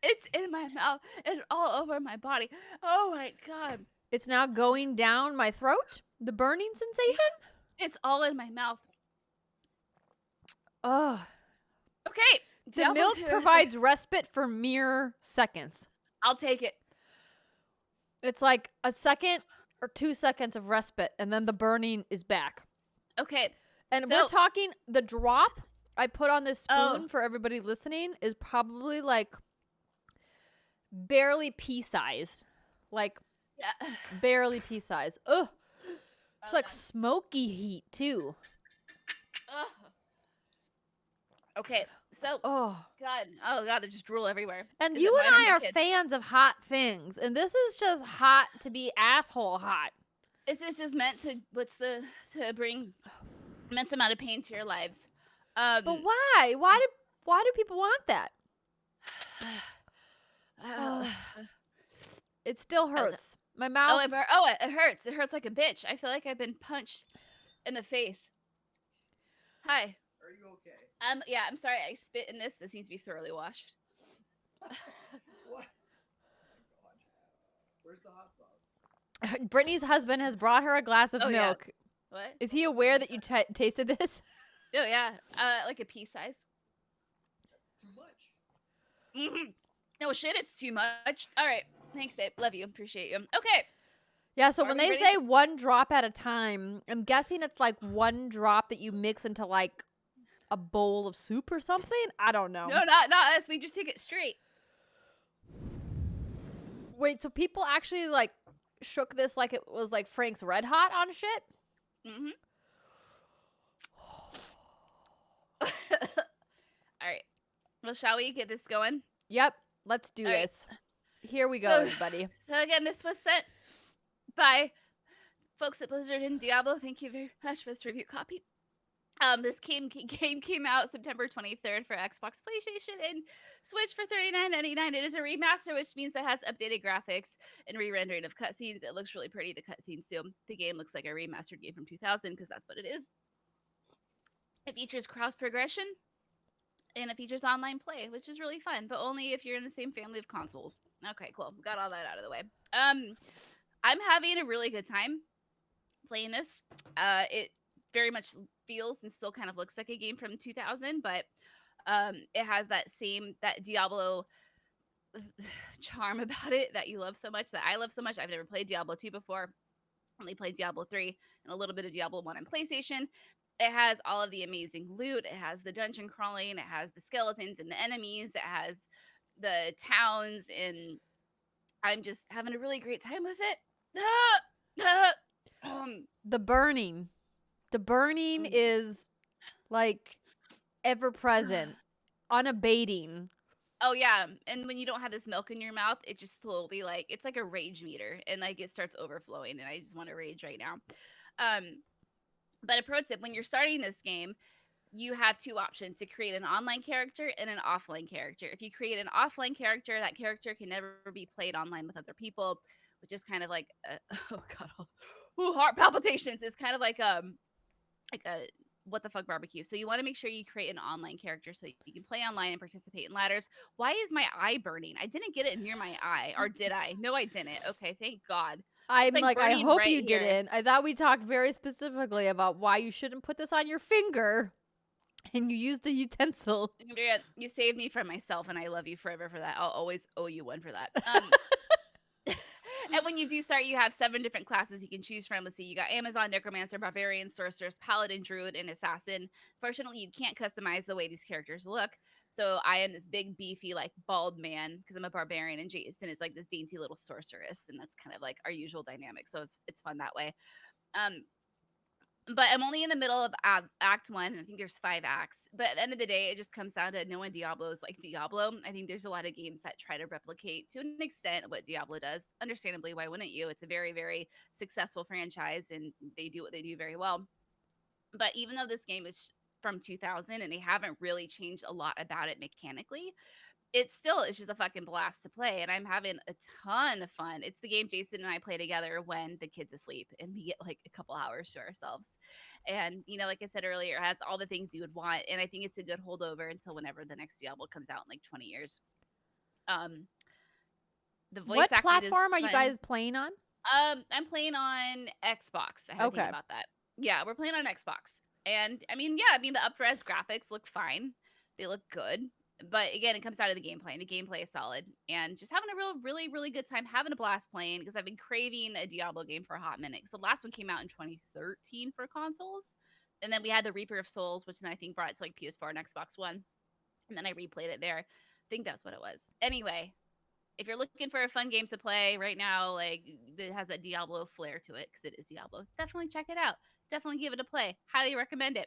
It's in my mouth and all over my body. Oh my God. It's now going down my throat. The burning sensation. It's all in my mouth. Oh, Okay. the Diablo milk 2. provides respite for mere seconds. I'll take it. It's like a second or 2 seconds of respite, and then the burning is back. Okay. And So- we're talking the drop I put on this spoon Oh. for everybody listening is probably like barely pea-sized. Like Yeah. barely pea-sized. Ugh. It's like Okay. smoky heat too. Ugh. Okay. So, Oh. God, there's just drool everywhere. And Is you it and mine or I my are kid? fans of hot things, and this is just hot to be asshole hot. This is just meant to to bring immense amount of pain to your lives. But why? Why do people want that? It still hurts. My Oh, mouth. it hurts. It hurts like a bitch. I feel like I've been punched in the face. Hi. Are you okay? Yeah, I'm sorry. I spit in this. This needs to be thoroughly washed. What? Oh my god. Where's the hot sauce? Brittany's husband has brought her a glass of Oh, yeah. milk. What? Is he aware that you tasted this? Oh yeah, like a pea size. That's too much. No shit, it's too much. All right, thanks, babe. Love you. Appreciate you. Okay. Yeah, so Are when we they ready? say 1 drop at a time, I'm guessing it's like 1 drop that you mix into like a bowl of soup or something. I don't know. No, not us. We just take it straight. Wait, so people actually like shook this like it was like Frank's Red Hot on shit? Mm-hmm. All right. Well, shall we get this going? Yep, let's do All right. this. Here we go, So- everybody. So again, this was sent by folks at Blizzard and Diablo. Thank you very much for this review copy. This game came out September 23rd for Xbox, PlayStation, and Switch for $39.99. It is a remaster, which means it has updated graphics and re-rendering of cutscenes. It looks really pretty, the cutscenes too. The game looks like a remastered game from 2000 because that's what it is. It features cross progression and it features online play, which is really fun, but only if you're in the same family of consoles. Okay, cool. Got all that out of the way. I'm having a really good time playing this. It very much feels and still kind of looks like a game from 2000, but it has that Diablo charm about it that you love so much, that I love so much. I've never played Diablo 2 before. Only played Diablo 3 and a little bit of Diablo 1 on PlayStation. It has all of the amazing loot. It has the dungeon crawling. It has the skeletons and the enemies. It has the towns, and I'm just having a really great time with it. The burning. The burning is like ever present, unabating. Oh yeah, and when you don't have this milk in your mouth, it just slowly like it's like a rage meter, and like it starts overflowing, and I just want to rage right now. But a pro tip: when you're starting this game, you have 2 options to create an online character and an offline character. If you create an offline character, that character can never be played online with other people, which is kind of like oh god, heart palpitations. It's kind of like a what the fuck barbecue. So you want to make sure you create an online character so you can play online and participate in ladders. Why is my eye burning? I didn't get it near my eye, or did I? No, I didn't. Okay, thank God. I'm like like, I burning hope right you here. didn't. I thought we talked very specifically about why you shouldn't put this on your finger, and you used a utensil. Andrea, you saved me from myself, and I love you forever for that. I'll always owe you one for that. And when you do start, you have 7 different classes you can choose from. Let's see, you got Amazon, Necromancer, Barbarian, Sorceress, Paladin, Druid, and Assassin. Fortunately, you can't customize the way these characters look. So I am this big, beefy, like bald man because I'm a Barbarian, and Jason is like this dainty little sorceress, and that's kind of like our usual dynamic. So it's fun that way. But I'm only in the middle of Act 1, and I think there's 5 acts. But at the end of the day, it just comes down to knowing Diablo is like Diablo. I think there's a lot of games that try to replicate, to an extent, what Diablo does. Understandably, why wouldn't you? It's a very, very successful franchise, and they do what they do very well. But even though this game is from 2000, and they haven't really changed a lot about it mechanically, it's just a fucking blast to play, and I'm having a ton of fun. It's the game Jason and I play together when the kid's asleep, and we get like a couple hours to ourselves. And like I said earlier, it has all the things you would want, and I think it's a good holdover until whenever the next Diablo comes out in like 20 years. The voice What acting is platform are you fun. guys playing on? I'm playing on Xbox. I had to Okay. think about that. Yeah, we're playing on Xbox, and I mean, the up-res graphics look fine. They look good. But again, it comes down to the gameplay, and the gameplay is solid, and just having a really, really good time, having a blast playing, because I've been craving a Diablo game for a hot minute. Because the last one came out in 2013 for consoles, and then we had the Reaper of Souls, which then I think brought it to like PS4 and Xbox One, and then I replayed it there. I think that's what it was. Anyway, if you're looking for a fun game to play right now, like it has that Diablo flair to it, because it is Diablo, definitely check it out. Definitely give it a play. Highly recommend it.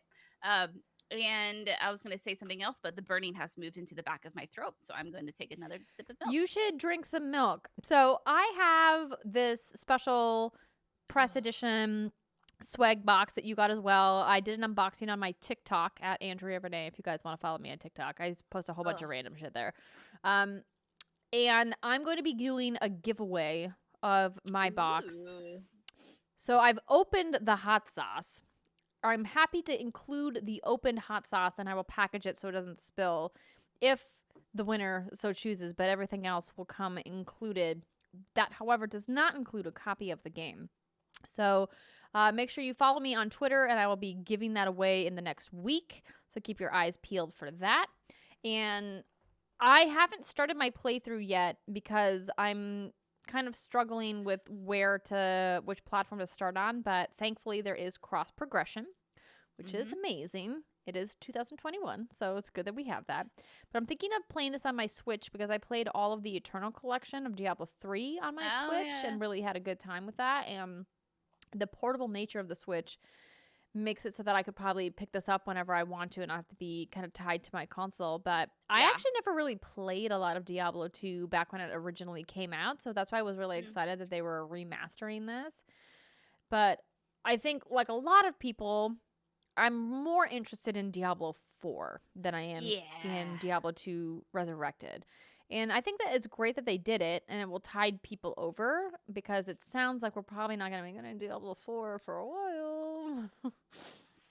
And I was going to say something else, but the burning has moved into the back of my throat, so I'm going to take another sip of milk. You should drink some milk. So I have this special press edition swag box that you got as well. I did an unboxing on my TikTok at Andrea Renee. If you guys want to follow me on TikTok, I post a whole bunch of random shit there. and I'm going to be doing a giveaway of my box. Ooh. So I've opened the hot sauce. I'm happy to include the opened hot sauce, and I will package it so it doesn't spill if the winner so chooses, but everything else will come included. That, however, does not include a copy of the game. So make sure you follow me on Twitter, and I will be giving that away in the next week. So keep your eyes peeled for that. And I haven't started my playthrough yet because I'm kind of struggling with which platform to start on. But thankfully, there is cross progression, which is amazing. It is 2021, so it's good that we have that. But I'm thinking of playing this on my Switch because I played all of the Eternal Collection of Diablo 3 on my Switch and really had a good time with that. And the portable nature of the Switch makes it so that I could probably pick this up whenever I want to and not have to be kind of tied to my console. But I actually never really played a lot of Diablo 2 back when it originally came out, so that's why I was really excited that they were remastering this. But I think, like a lot of people, I'm more interested in Diablo 4 than I am in Diablo 2 Resurrected. And I think that it's great that they did it, and it will tide people over because it sounds like we're probably not going to be going to Diablo 4 for a while.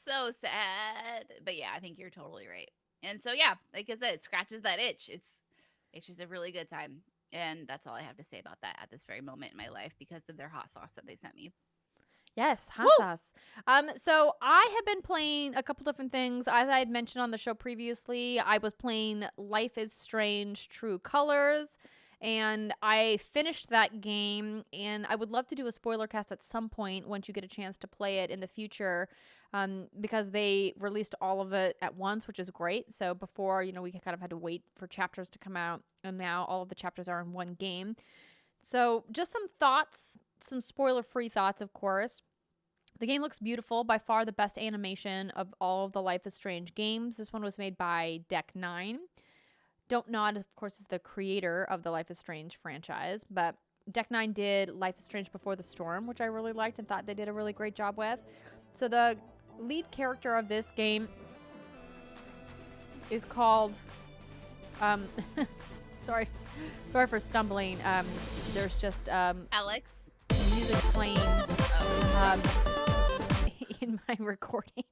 So sad. But yeah, I think you're totally right. And so, yeah, like I said, it scratches that itch. It's just a really good time. And that's all I have to say about that at this very moment in my life because of their hot sauce that they sent me. Yes, hot sauce. So I have been playing a couple different things. As I had mentioned on the show previously, I was playing Life is Strange True Colors, and I finished that game, and I would love to do a spoiler cast at some point once you get a chance to play it in the future, because they released all of it at once, which is great. So before, we kind of had to wait for chapters to come out, and now all of the chapters are in one game. So just some thoughts, some spoiler-free thoughts, of course. The game looks beautiful, by far the best animation of all of the Life is Strange games. This one was made by Deck 9. Don't Nod, of course, is the creator of the Life is Strange franchise, but Deck 9 did Life is Strange Before the Storm, which I really liked and thought they did a really great job with. So the lead character of this game is called... sorry for stumbling. There's just Alex? music playing in my recording.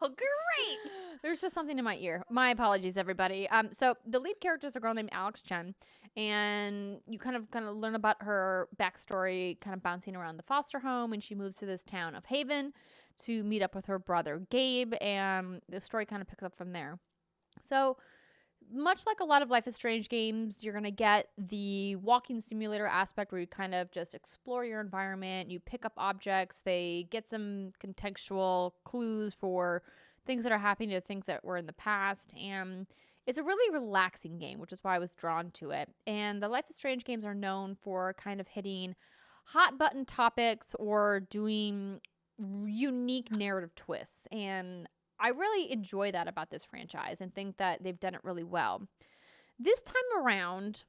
Oh, great! There's just something in my ear. My apologies, everybody. So the lead character is a girl named Alex Chen, and you kind of learn about her backstory, kind of bouncing around the foster home, and she moves to this town of Haven to meet up with her brother Gabe, and the story kind of picks up from there. So much like a lot of Life is Strange games, you're going to get the walking simulator aspect where you kind of just explore your environment, you pick up objects, they get some contextual clues for things that are happening to things that were in the past, and it's a really relaxing game, which is why I was drawn to it. And the Life is Strange games are known for kind of hitting hot button topics or doing unique narrative twists, and I really enjoy that about this franchise and think that they've done it really well. This time around,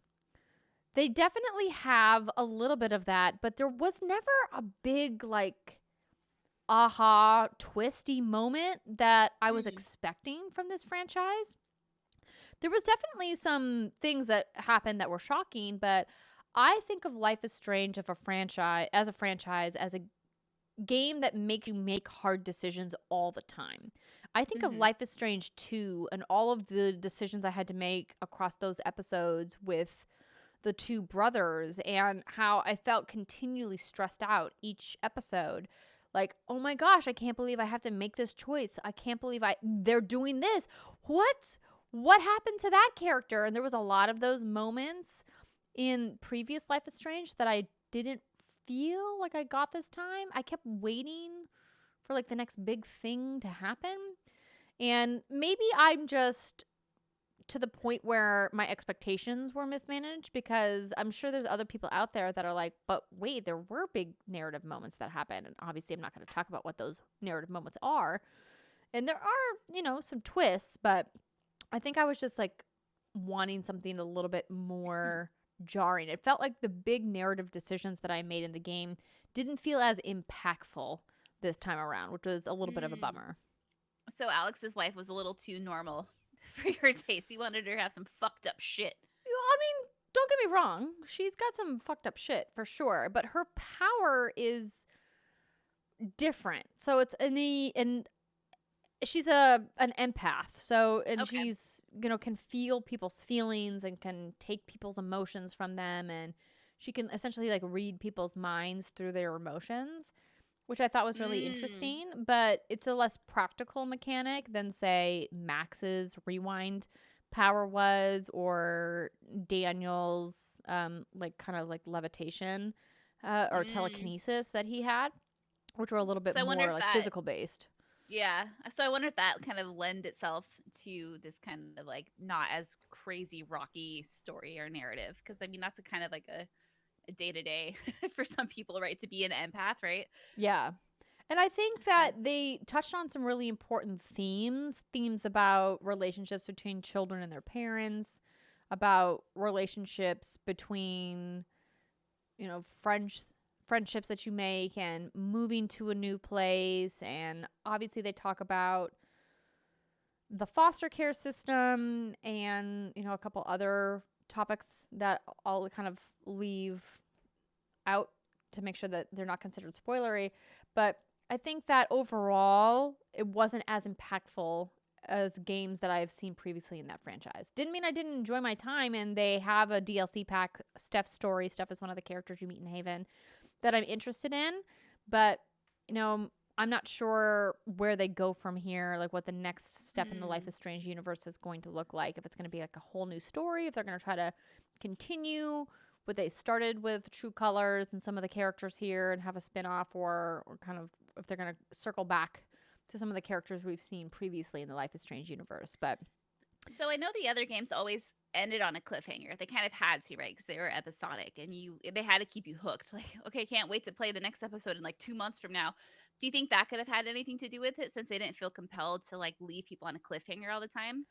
they definitely have a little bit of that, but there was never a big, aha, twisty moment that I was expecting from this franchise. There was definitely some things that happened that were shocking, but I think of Life is Strange as a franchise, as a game that makes you make hard decisions all the time. I think of Life is Strange 2 and all of the decisions I had to make across those episodes with the two brothers and how I felt continually stressed out each episode. Like, oh my gosh, I can't believe I have to make this choice. I can't believe they're doing this. What happened to that character? And there was a lot of those moments in previous Life is Strange that I didn't feel like I got this time. I kept waiting for the next big thing to happen. And maybe I'm just to the point where my expectations were mismanaged, because I'm sure there's other people out there that are like, but wait, there were big narrative moments that happened. And obviously I'm not going to talk about what those narrative moments are. And there are, some twists, but I think I was just wanting something a little bit more jarring. It felt like the big narrative decisions that I made in the game didn't feel as impactful this time around, which was a little bit of a bummer. So Alex's life was a little too normal for your taste. You wanted her to have some fucked up shit. I mean, don't get me wrong. She's got some fucked up shit for sure, but her power is different. So it's and she's an empath. So and Okay. she's can feel people's feelings and can take people's emotions from them, and she can essentially like read people's minds through their emotions, which I thought was really interesting. But it's a less practical mechanic than say Max's rewind power was, or Daniel's like kind of like levitation or telekinesis that he had, which were a little bit So I wonder more if like that- physical based. Yeah. So I wonder if that kind of lend itself to this kind of like not as crazy rocky story or narrative. Because I mean, that's a kind of like a day-to-day for some people, right? To be an empath, right? Yeah. And I think that they touched on some really important themes about relationships between children and their parents, about relationships between, friendships that you make and moving to a new place. And obviously they talk about the foster care system and, a couple other topics that I'll kind of leave out to make sure that they're not considered spoilery. But I think that overall, it wasn't as impactful as games that I've seen previously in that franchise. Didn't mean I didn't enjoy my time, and they have a DLC pack, Steph's story. Steph is one of the characters you meet in Haven that I'm interested in, but, I'm not sure where they go from here, like what the next step in the Life is Strange universe is going to look like, if it's going to be like a whole new story, if they're going to try to continue what they started with True Colors and some of the characters here and have a spin-off, or kind of if they're going to circle back to some of the characters we've seen previously in the Life is Strange universe. But so I know the other games always ended on a cliffhanger. They kind of had to, right? Because they were episodic, and they had to keep you hooked. Like, okay, can't wait to play the next episode in like 2 months from now. Do you think that could have had anything to do with it, since they didn't feel compelled to like leave people on a cliffhanger all the time?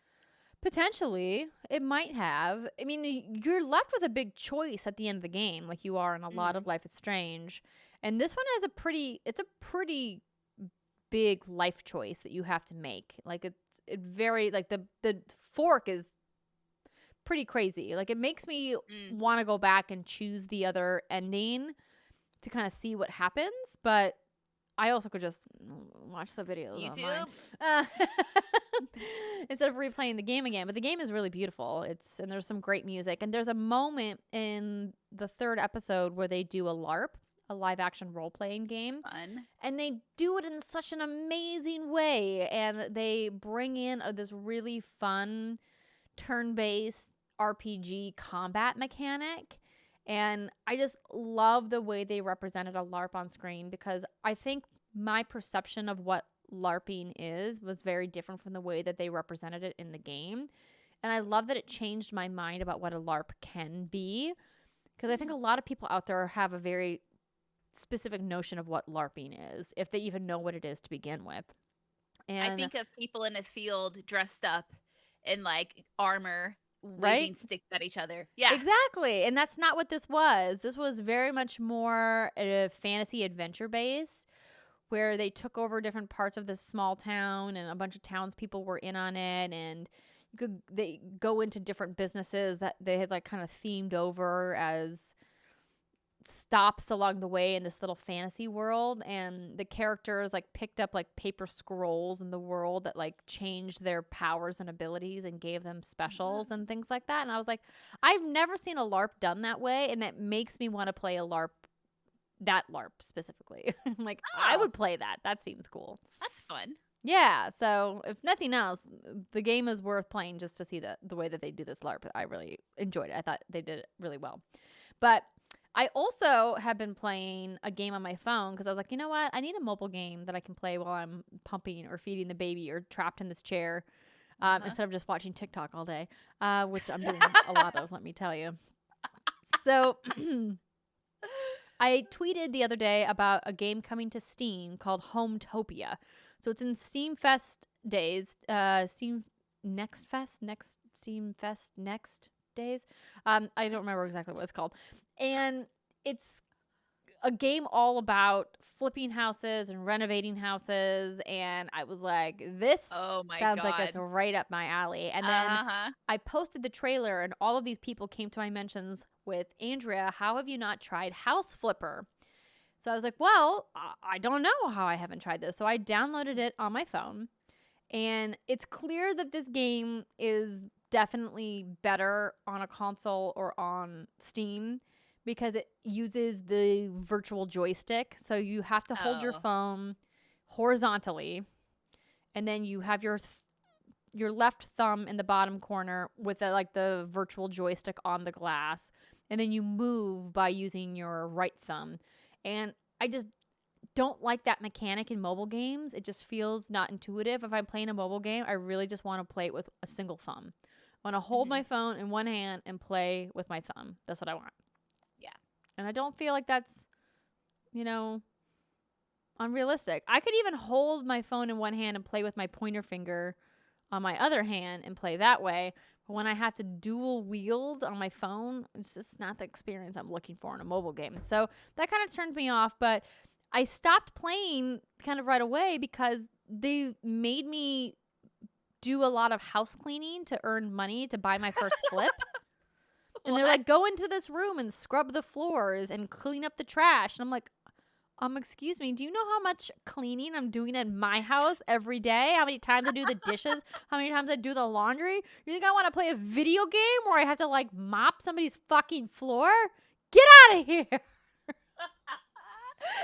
potentially, it might have. I mean, you're left with a big choice at the end of the game, like you are in a lot of Life is Strange. And this one has a pretty big life choice that you have to make. Like it very like the fork is pretty crazy. Like it makes me want to go back and choose the other ending to kind of see what happens, but I also could just watch the videos online. Instead of replaying the game again. But the game is really beautiful. And there's some great music, and there's a moment in the third episode where they do a LARP, a live action role playing game. Fun. And they do it in such an amazing way, and they bring in this really fun turn-based RPG combat mechanic. And I just love the way they represented a LARP on screen, because I think my perception of what LARPing was very different from the way that they represented it in the game. And I love that it changed my mind about what a LARP can be, because I think a lot of people out there have a very specific notion of what LARPing is, if they even know what it is to begin with. And I think of people in a field dressed up in like armor, waving Right? sticks at each other. Yeah. Exactly. And that's not what this was. This was very much more fantasy adventure based, where they took over different parts of this small town, and a bunch of townspeople were in on it, and they go into different businesses that they had like kind of themed over as stops along the way in this little fantasy world. And the characters like picked up like paper scrolls in the world that like changed their powers and abilities and gave them specials and things like that. And I was like, I've never seen a LARP done that way, and it makes me want to play a LARP, that LARP specifically. Like, I would play that. That seems cool. That's fun. Yeah, so if nothing else, the game is worth playing just to see the way that they do this LARP. I really enjoyed it. I thought they did it really well. But I also have been playing a game on my phone, because I was like, you know what? I need a mobile game that I can play while I'm pumping or feeding the baby or trapped in this chair, instead of just watching TikTok all day, which I'm doing a lot of, let me tell you. So I tweeted the other day about a game coming to Steam called Hometopia. So it's in Steam Fest days, Steam Next days. I don't remember exactly what it's called. And it's a game all about flipping houses and renovating houses, and I was like, this Oh my sounds god. like it's right up my alley. And then Uh-huh. I posted the trailer, and all of these people came to my mentions with, Andrea, how have you not tried House Flipper? So I was like, well, I don't know how I haven't tried this. So I downloaded it on my phone, and it's clear that this game is definitely better on a console or on Steam because it uses the virtual joystick. So you have to hold your Oh. phone horizontally, and then you have your left thumb in the bottom corner with the virtual joystick on the glass, and then you move by using your right thumb. And I just don't like that mechanic in mobile games. It just feels not intuitive. If I'm playing a mobile game, I really just want to play it with a single thumb. I want to hold my phone in one hand and play with my thumb. That's what I want. Yeah. And I don't feel like that's, unrealistic. I could even hold my phone in one hand and play with my pointer finger on my other hand and play that way. But when I have to dual wield on my phone, it's just not the experience I'm looking for in a mobile game. So that kind of turned me off, but I stopped playing kind of right away because they made me do a lot of house cleaning to earn money to buy my first flip. And they're like, go into this room and scrub the floors and clean up the trash. And I'm like, excuse me, do you know how much cleaning I'm doing in my house every day? How many times I do the dishes? How many times I do the laundry? You think I want to play a video game where I have to mop somebody's fucking floor? Get out of here.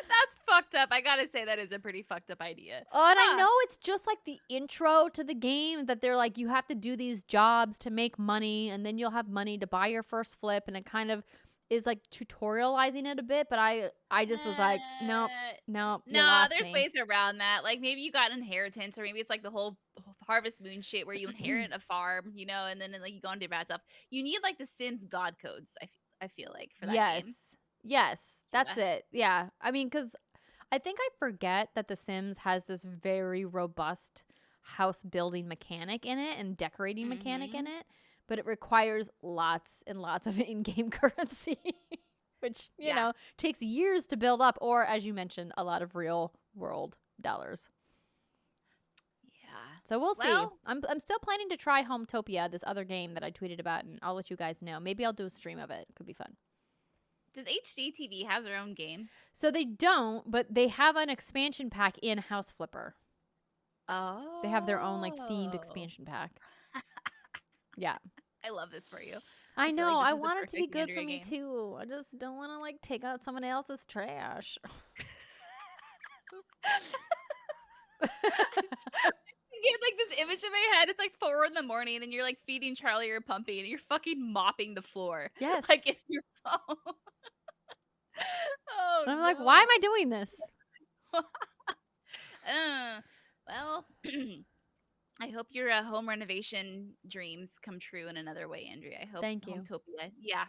That's fucked up. I gotta say, that is a pretty fucked up idea. Oh, and I know it's just the intro to the game that they're like, you have to do these jobs to make money, and then you'll have money to buy your first flip, and it kind of is tutorializing it a bit, but I just was like, nope, you No, lost there's me. ways around that. Maybe you got inheritance, or maybe it's the whole Harvest Moon shit where you inherit a farm, and then you go on to bad stuff. You need the Sims God codes. I feel like for that game. Yes, that's Yeah. it. Yeah, I mean, because I think I forget that The Sims has this very robust house building mechanic in it and decorating mechanic in it, but it requires lots and lots of in-game currency, which, you know, takes years to build up, or as you mentioned, a lot of real world dollars. Yeah. So we'll see. I'm still planning to try Hometopia, this other game that I tweeted about, and I'll let you guys know. Maybe I'll do a stream of it. Could be fun. Does HGTV have their own game? So they don't, but they have an expansion pack in House Flipper. Oh. They have their own themed expansion pack. Yeah. I love this for you. I feel know. like this I is the want it to be perfect good for Andrea me game. too. I just don't want to take out someone else's trash. You get this image in my head. It's 4 a.m, and you're feeding Charlie or Pumpy, and you're fucking mopping the floor. Yes. In your phone. Oh, And I'm like, why am I doing this? Well, I hope your home renovation dreams come true in another way, Andrea. I hope. Thank you. Hometopia. Yeah.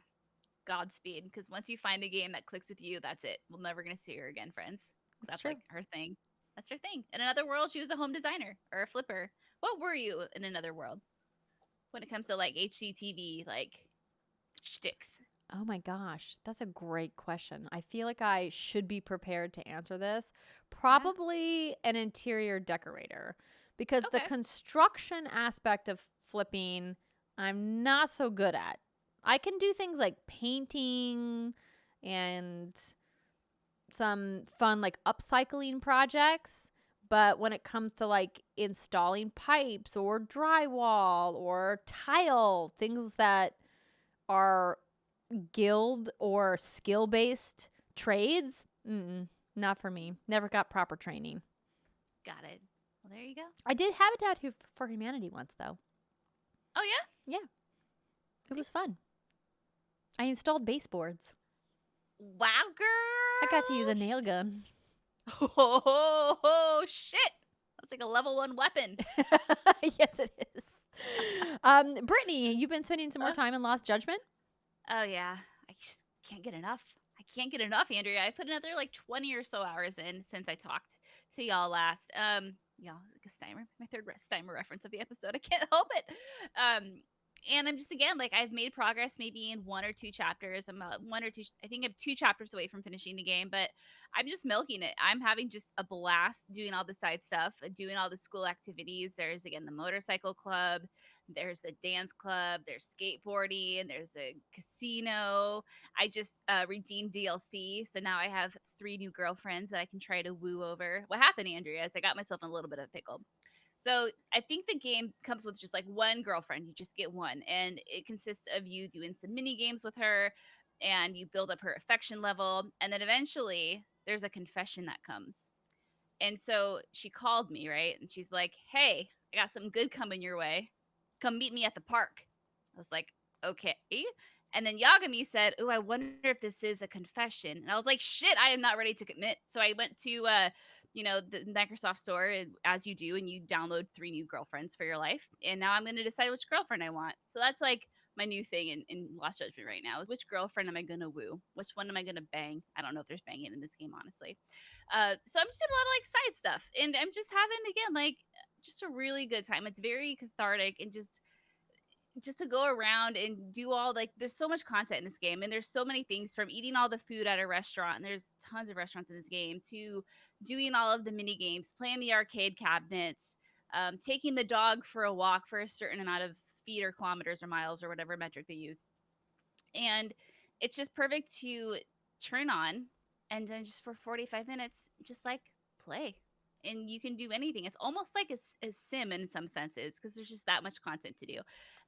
Godspeed. Because once you find a game that clicks with you, that's it. We're never gonna see her again, friends. That's true. her thing. That's her thing. In another world, she was a home designer or a flipper. What were you in another world? When it comes to HGTV, shticks. Oh my gosh, that's a great question. I feel like I should be prepared to answer this. Probably an interior decorator, because the construction aspect of flipping, I'm not so good at. I can do things like painting and some fun upcycling projects, but when it comes to installing pipes or drywall or tile, things that are guild or skill-based trades, not for me. Never got proper training. Got it. Well, there you go. I did Habitat for Humanity once, though. Oh, yeah? Yeah. It was fun. I installed baseboards. Wow, girl. I got to use a nail gun. Oh, shit. That's a level 1 weapon. Yes, it is. Brittany, you've been spending some more time in Lost Judgment? Oh, yeah. I just can't get enough. I can't get enough, Andrea. I put another 20 or so hours in since I talked to y'all last. Y'all, a Steimer, my third Steimer reference of the episode. I can't help it. And I'm just, again, like, I've made progress maybe in 1 or 2 chapters. I'm I think I'm 2 chapters away from finishing the game, but I'm just milking it. I'm having just a blast doing all the side stuff, doing all the school activities. There's, again, the motorcycle club, there's the dance club, there's skateboarding, there's a casino. I just redeemed DLC, so now I have 3 new girlfriends that I can try to woo over. What happened, Andrea, is I got myself in a little bit of a pickle. So I think the game comes with just like one girlfriend. You just get one, and it consists of you doing some mini games with her, and you build up her affection level, and then eventually there's a confession that comes. And so she called me, right? And she's like, "Hey, I got something good coming your way. Come meet me at the park." I was like, "Okay." And then Yagami said, "Oh, I wonder if this is a confession." And I was like, "Shit, I am not ready to commit." So I went to the Microsoft store, as you do, and you download 3 new girlfriends for your life. And now I'm going to decide which girlfriend I want. So that's like my new thing in Lost Judgment right now, is which girlfriend am I going to woo? Which one am I going to bang? I don't know if there's banging in this game, honestly. So I'm just doing a lot of like side stuff, and I'm just having, again, like, just a really good time. It's very cathartic, and just to go around and do all, like, there's so much content in this game, and there's so many things, from eating all the food at a restaurant, and there's tons of restaurants in this game, to doing all of the mini games, playing the arcade cabinets, taking the dog for a walk for a certain amount of feet or kilometers or miles or whatever metric they use. And it's just perfect to turn on, and then just for 45 minutes, just like play. And you can do anything. It's almost like a sim in some senses, because there's just that much content to do.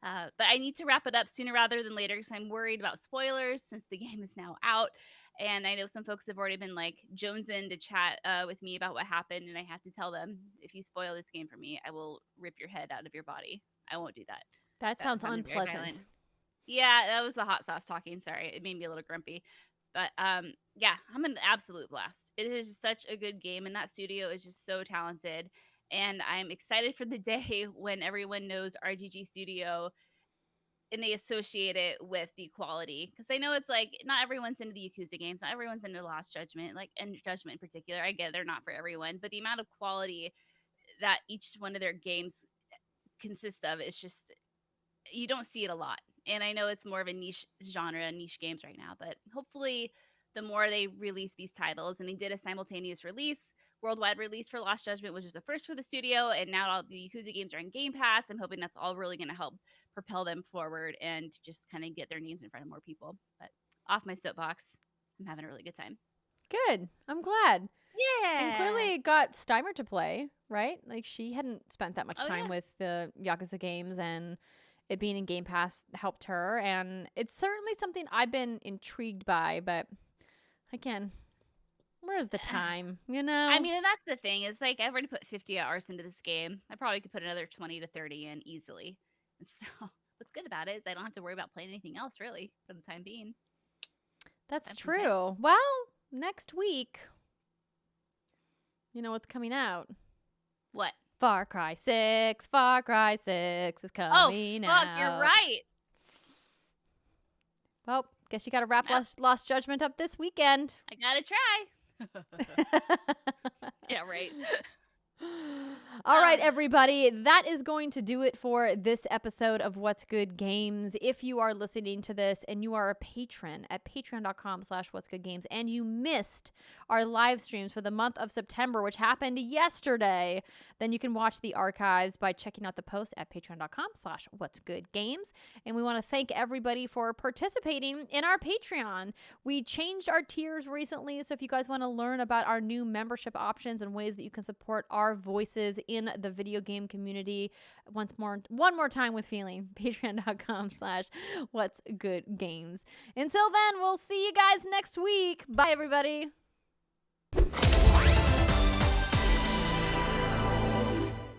But I need to wrap it up sooner rather than later, because I'm worried about spoilers since the game is now out. And I know some folks have already been like jonesing to chat with me about what happened. And I have to tell them, if you spoil this game for me, I will rip your head out of your body. I won't do that. That sounds sounded very unpleasant. violent. Yeah, that was the hot sauce talking. Sorry, it made me a little grumpy. But yeah, I'm an absolute blast. It is just such a good game, and that studio is just so talented. And I'm excited for the day when everyone knows RGG Studio and they associate it with the quality. Because I know it's like, not everyone's into the Yakuza games, not everyone's into Lost Judgment, like, and Judgment in particular. I get they're not for everyone, but the amount of quality that each one of their games consists of is just, you don't see it a lot. And I know it's more of a niche genre, niche games right now, but hopefully the more they release these titles, and they did a simultaneous release, worldwide release for Lost Judgment, which was a first for the studio, and now all the Yakuza games are in Game Pass. I'm hoping that's all really going to help propel them forward and just kind of get their names in front of more people. But off my soapbox, I'm having a really good time. Good. I'm glad. Yeah. And clearly it got Steimer to play, right? Like, she hadn't spent that much time with the Yakuza games, and it being in Game Pass helped her. And it's certainly something I've been intrigued by, but again, where's the time, you know? I mean, and that's the thing, is like, I've already put 50 hours into this game. I probably could put another 20 to 30 in easily. And so what's good about it is I don't have to worry about playing anything else, really, for the time being. That's true. Well, next week, you know what's coming out? What? Far Cry 6. Far Cry 6 is coming out. Oh, fuck, you're right. Well, guess you got to wrap Lost Judgment up this weekend. I gotta try. Yeah, right. All right, everybody. That is going to do it for this episode of What's Good Games. If you are listening to this and you are a patron at patreon.com/whatsgoodgames and you missed our live streams for the month of September, which happened yesterday, then you can watch the archives by checking out the post at patreon.com/whatsgoodgames. And we want to thank everybody for participating in our Patreon. We changed our tiers recently, so if you guys want to learn about our new membership options and ways that you can support our voices in the video game community, one more time with feeling, patreon.com/whatsgoodgames. Until then, we'll see you guys next week. Bye, everybody.